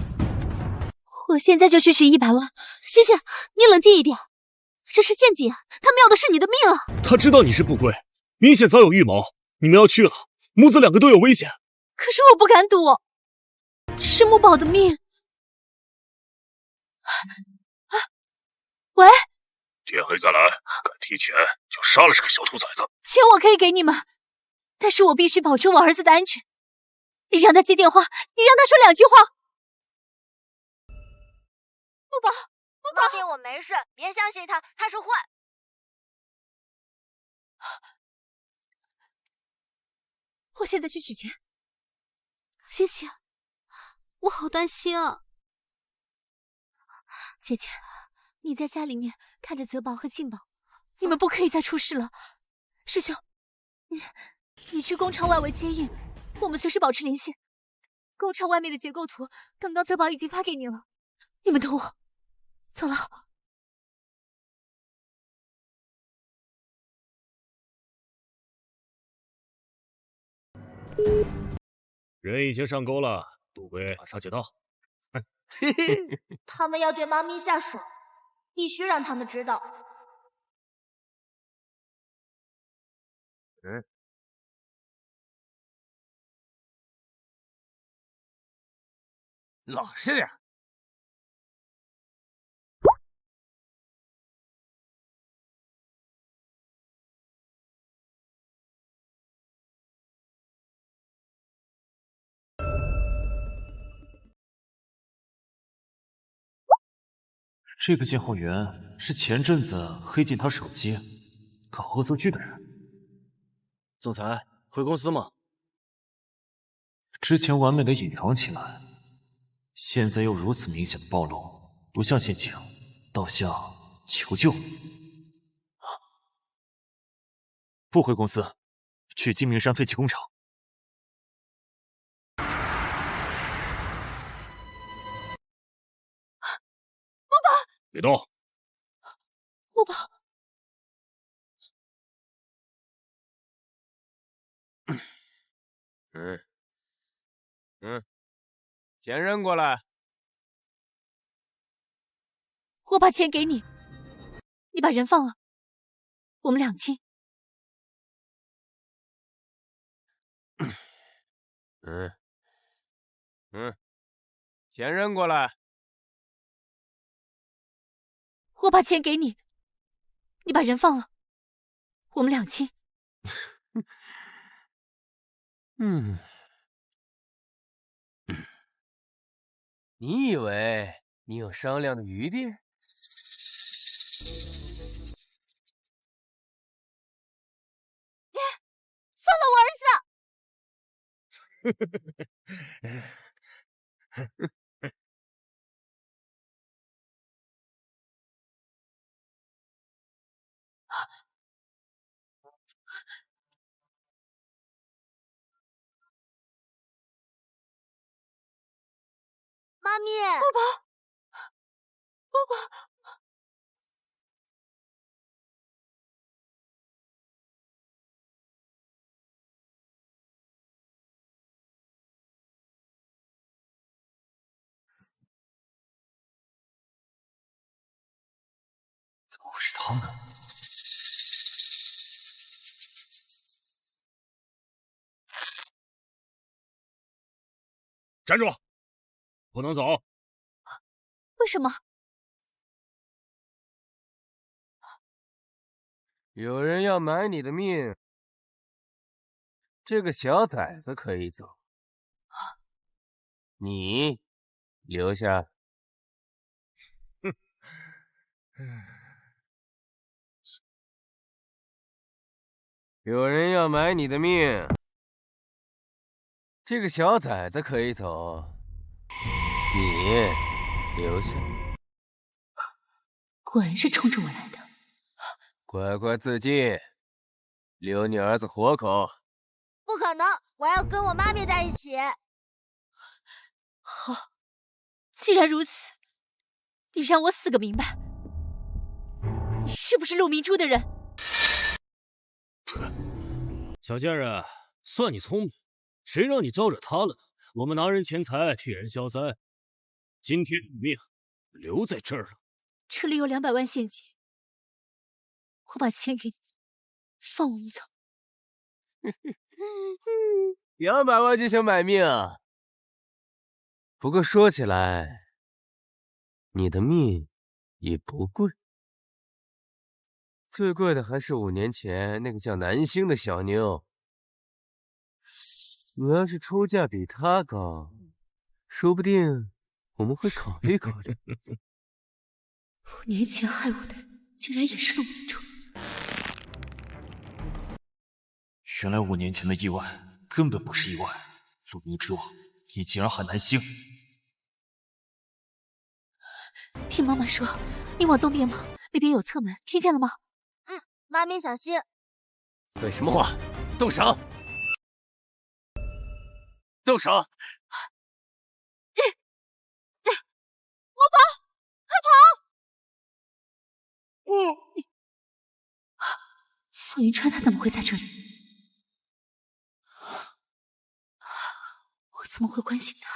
J: 我现在就去取100万。
D: 欣欣，你冷静一点，这是陷阱，他们要的是你的命啊！
K: 他知道你是不归，明显早有预谋。你们要去了，母子2个都有危险。
J: 可是我不敢赌，这是木宝的命。喂，
F: 天黑再来，敢提前就杀了这个小兔崽子。
J: 钱我可以给你们，但是我必须保证我儿子的安全。你让他接电话，你让他说2句话。木宝，
B: 妈咪，我没事，别相信他，他是坏。
J: 我现在去取钱。
D: 欣欣，我好担心啊。
J: 姐姐，你在家里面看着泽宝和庆宝，你们不可以再出事了。师兄，你去工厂外围接应，我们随时保持联系。工厂外面的结构图，刚刚泽宝已经发给你了。你们等我，走了。
K: 人已经上钩了，不归马上就到。
B: 他们要对妈咪下手，必须让他们知道。
G: 老实点。
E: 这个监护员是前阵子黑进他手机搞恶作剧的人。
H: 总裁，回公司吗？
E: 之前完美的隐藏起来，现在又如此明显的暴露，不像陷阱，倒像求救。不回公司，去金明山废弃工厂。
K: 别动！
J: 木宝，
G: 钱扔过来。
J: 我把钱给你，你把人放了，我们2清。
G: 钱扔过来。
J: 我把钱给你，你把人放了，我们2清。
G: 你以为你有商量的余地？
J: 放了我儿子！
B: 妈咪，
J: 木宝，木宝。
E: 怎么会是他们？
K: 站住！不能走！
J: 为什么？
G: 有人要买你的命，这个小崽子可以走，你留下。有人要买你的命，这个小崽子可以走，你留下。
J: 果然是冲着我来的。
G: 乖乖自尽，留你儿子活口。
B: 不可能，我要跟我妈咪在一起。
J: 好，既然如此，你让我死个明白。你是不是陆明珠的人？
K: 小贱人，算你聪明，谁让你招惹他了呢？我们拿人钱财替人消灾，今天你命留在这儿了。
J: 这里有200万现金，我把钱给你，放我们走。
G: 200万就想买命啊？不过说起来，你的命也不贵，最贵的还是5年前那个叫南星的小妞。你要是出价比她高，说不定我们会考虑考虑。
J: 5年前害我的人，竟然也是陆明珠。
E: 原来5年前的意外根本不是意外。陆明珠，你竟然喊南星！
J: 听妈妈说，你往东边跑，那边有侧门，听见了吗？
B: 妈咪小心！
G: 废什么话！动手！动手！
J: 我跑，快跑！傅云川他怎么会在这里？我怎么会关心他？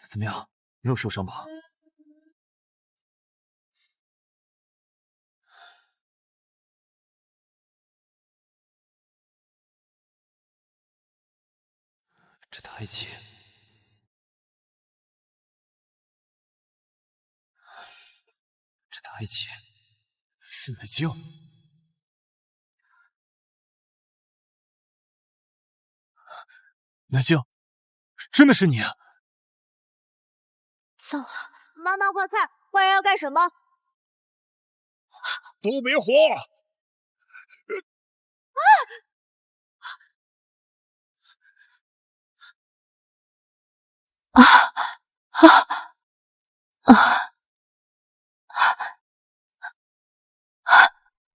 E: 怎么样，没有受伤吧？这台阶，这台阶是南星。南星，真的是你啊！
J: 糟了，
B: 妈妈快看，坏人要干什么？
K: 都别活！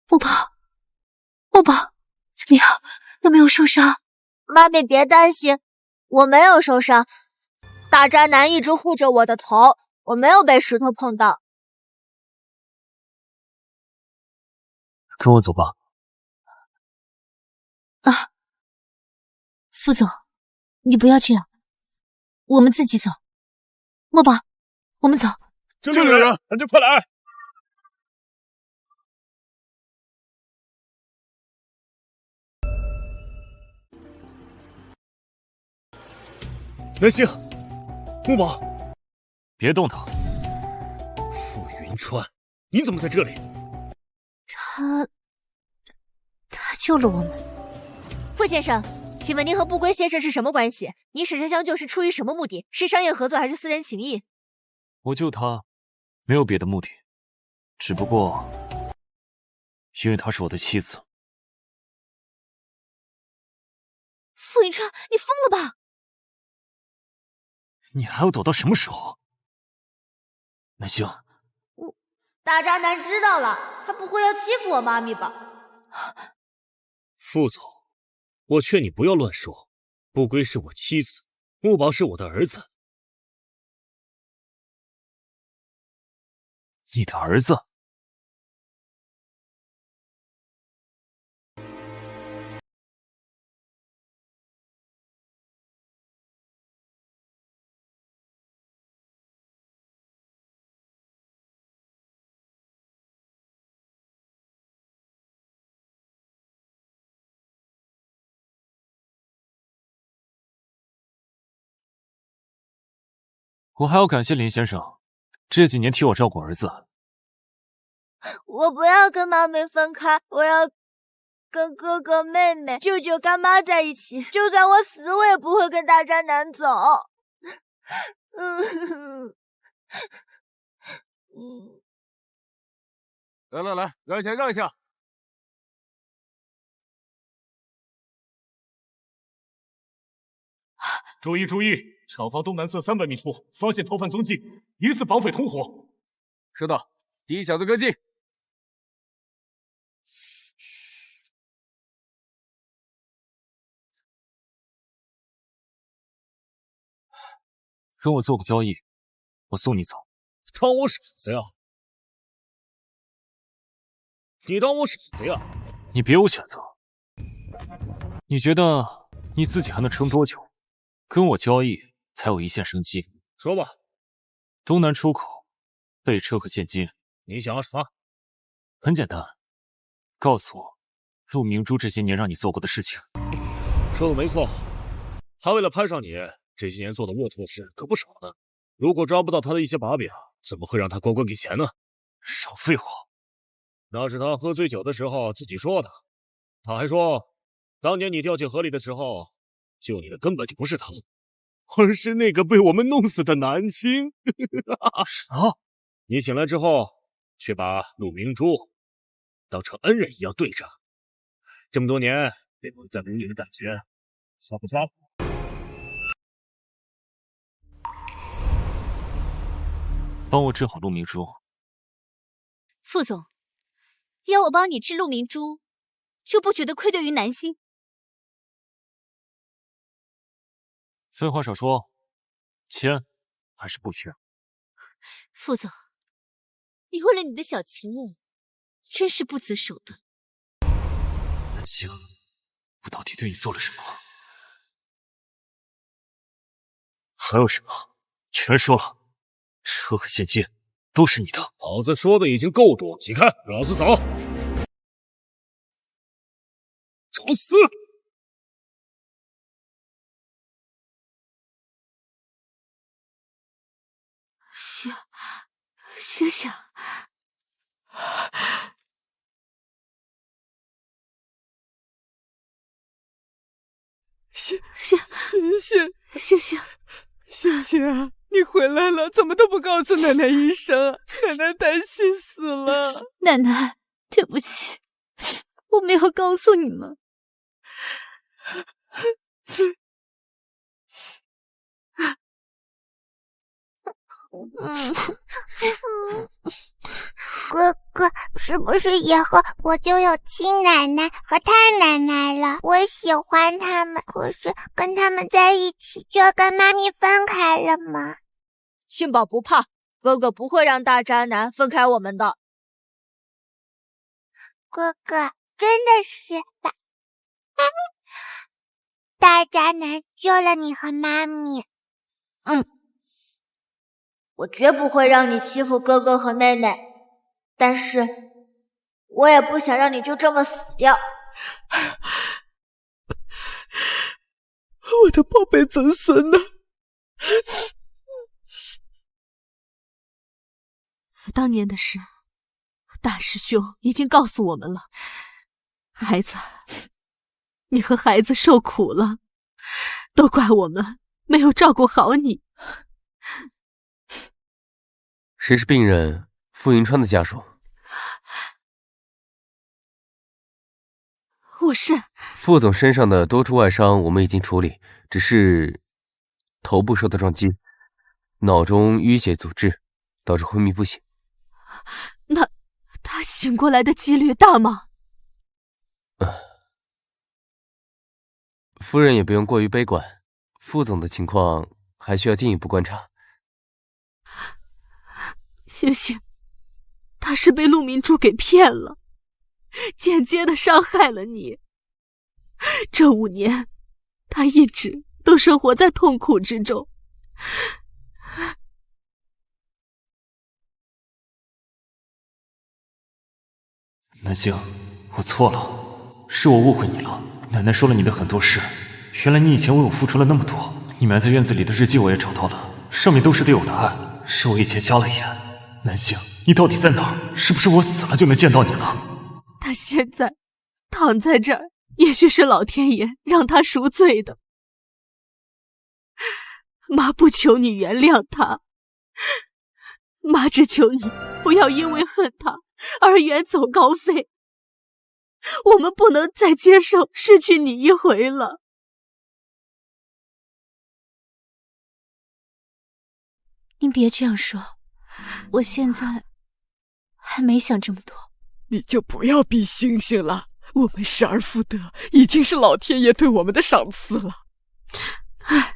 J: 木宝，木宝，怎么样？有没有受伤？
B: 妈咪别担心，我没有受伤。大渣男一直护着我的头，我没有被石头碰到。
E: 跟我走吧。
J: 副总，你不要这样，我们自己走。莫宝，我们走。
K: 这里有人，那就快来！南星，木宝，
E: 别动他！
K: 傅云川，你怎么在这里？
J: 他救了我们。
B: 傅先生，请问您和不归先生是什么关系？您舍身相救是出于什么目的？是商业合作还是私人情谊？
E: 我救他，没有别的目的，只不过因为她是我的妻子。
J: 傅云川，你疯了吧？
E: 你还要躲到什么时候？南星，
B: 大渣男知道了，他不会要欺负我妈咪吧？
K: 傅总，我劝你不要乱说。不归是我妻子，木宝是我的儿子。
E: 你的儿子？我还要感谢林先生，这几年替我照顾儿子。
B: 我不要跟妈咪分开，我要跟哥哥、妹妹、舅舅、干妈在一起。就算我死，我也不会跟大渣男走。
F: 来，让一下，让一下。
K: 注意！厂房东南侧300米处发现逃犯踪迹，疑似绑匪同伙。
F: 收到，第一小队跟进。
E: 跟我做个交易，我送你走。
K: 当我傻子呀？你当我傻子呀？
E: 你别无选择。你觉得你自己还能撑多久？跟我交易才有一线生机。
K: 说吧。
E: 东南出口，备车和现金。
K: 你想要啥？
E: 很简单，告诉我陆明珠这些年让你做过的事情。
K: 说的没错，他为了攀上你，这些年做的龌龊事可不少呢。如果抓不到他的一些把柄，怎么会让他乖乖给钱呢？
E: 少废话。
K: 那是他喝醉酒的时候自己说的。他还说，当年你掉进河里的时候，救你的根本就不是他，而是那个被我们弄死的南星。
E: 啥？
K: 你醒来之后，却把陆明珠当成恩人一样对着。这么多年被蒙在鼓里的感觉，吓不吓？
E: 帮我治好陆明珠。
J: 副总，要我帮你治陆明珠，就不觉得愧对于南星？
E: 废话少说，签还是不签？
J: 副总，你为了你的小情人，真是不择手段。
E: 南星，我到底对你做了什么？还有什么？全说了，车和现金都是你的。
K: 老子说的已经够多，起开，老子走。找死！
J: 星星，
I: 星星啊，你回来了，怎么都不告诉奶奶一声？奶奶担心死了。
J: 奶奶，对不起，我没有告诉你们。
C: 哥哥，是不是以后我就有亲奶奶和太奶奶了？我喜欢他们，可是跟他们在一起就要跟妈咪分开了吗？
B: 庆宝不怕，哥哥不会让大渣男分开我们的。
C: 哥哥，真的是吧？大渣男救了你和妈咪。
B: 我绝不会让你欺负哥哥和妹妹，但是我也不想让你就这么死掉。
I: 我的宝贝曾孙呢？
D: 当年的事，大师兄已经告诉我们了。孩子，你和孩子受苦了，都怪我们没有照顾好你。
G: 谁是病人？傅云川的家属。
D: 我是。
G: 傅总身上的多处外伤我们已经处理，只是头部受到撞击，脑中淤血阻滞，导致昏迷不醒。
D: 那他醒过来的几率大吗？
G: 夫人也不用过于悲观，傅总的情况还需要进一步观察。
D: 星星，他是被陆明珠给骗了，间接的伤害了你。这5年，他一直都生活在痛苦之中。
E: 南星，我错了，是我误会你了。奶奶说了你的很多事，原来你以前为我付出了那么多。你埋在院子里的日记我也找到了，上面都是对我的爱，是我以前瞎了眼。南星，你到底在哪儿？是不是我死了就能见到你了？
D: 他现在躺在这儿，也许是老天爷让他赎罪的。妈不求你原谅他，妈只求你不要因为恨他而远走高飞。我们不能再接受失去你一回了。
J: 您别这样说，我现在还没想这么多。
I: 你就不要逼星星了，我们失而复得，已经是老天爷对我们的赏赐了。唉。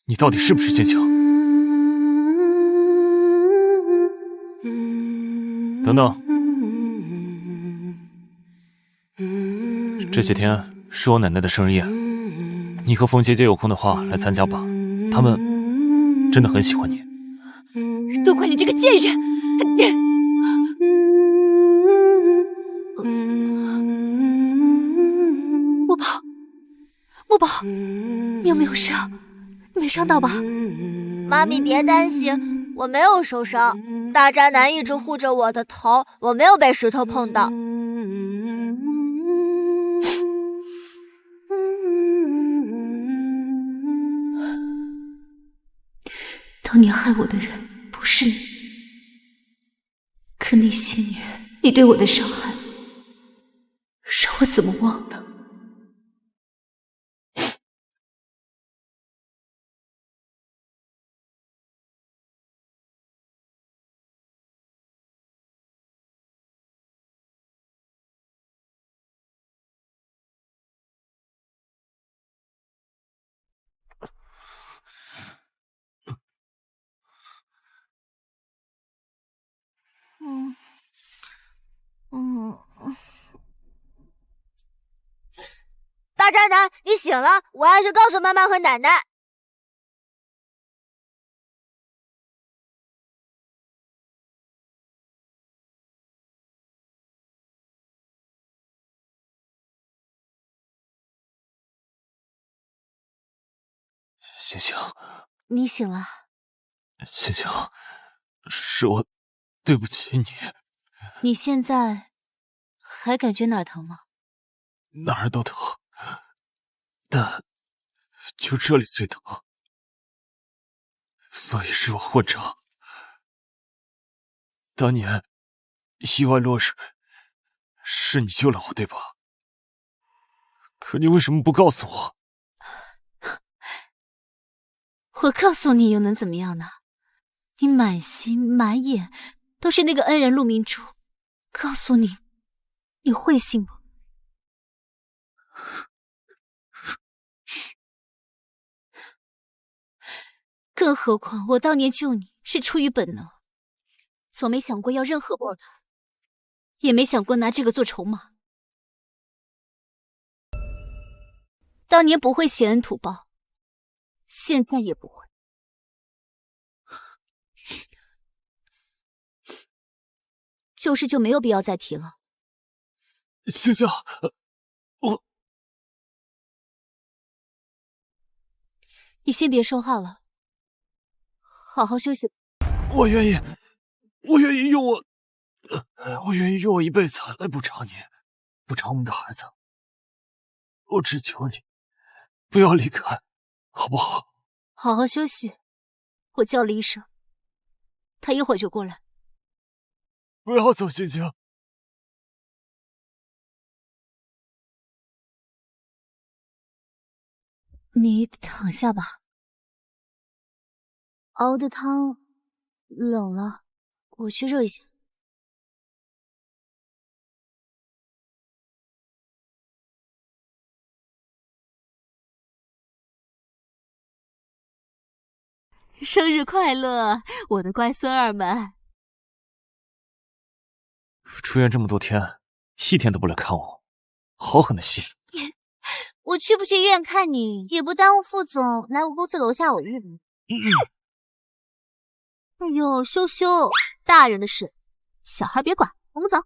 E: 你到底是不是坚强？等等，这几天是我奶奶的生日宴，你和冯姐姐有空的话来参加吧，他们真的很喜欢你。
B: 都怪你这个贱人！
J: 木宝，木宝，你有没有伤？你没伤到吧？
B: 妈咪别担心，我没有受伤。大渣男一直护着我的头，我没有被石头碰到。
J: 当年害我的人不是你，可那些年你对我的伤害，让我怎么忘呢？
B: 大渣男，你醒了，我要去告诉妈妈和奶奶。
E: 星星，
J: 你醒了。
E: 星星，是我对不起你。
J: 你现在还感觉哪儿疼吗？
E: 哪儿都疼，但就这里最疼，所以是我混账。当年意外落水，是你救了我，对吧？可你为什么不告诉我？
J: 我告诉你又能怎么样呢？你满心满眼都是那个恩人陆明珠，告诉你，你会信吗？更何况我当年救你是出于本能，从没想过要任何报答，也没想过拿这个做筹码。当年不会谢恩图报，现在也不会。旧事就没有必要再提了。
E: 星星，
J: 你先别说话了，好好休息。
E: 我愿意用我一辈子来补偿你，补偿我们的孩子。我只求你不要离开，好不好？
J: 好好休息，我叫了医生，他一会儿就过来。
E: 不要走，星星。
J: 你躺下吧。熬的汤冷了，
A: 我去热一下。
D: 生日快乐，我的乖孙儿们！
E: 出院这么多天，一天都不来看我，好狠的心。
A: 我去不去医院看你，也不耽误副总来我公司楼下偶遇你。
D: 哎呦，羞羞，大人的事，小孩别管，我们走。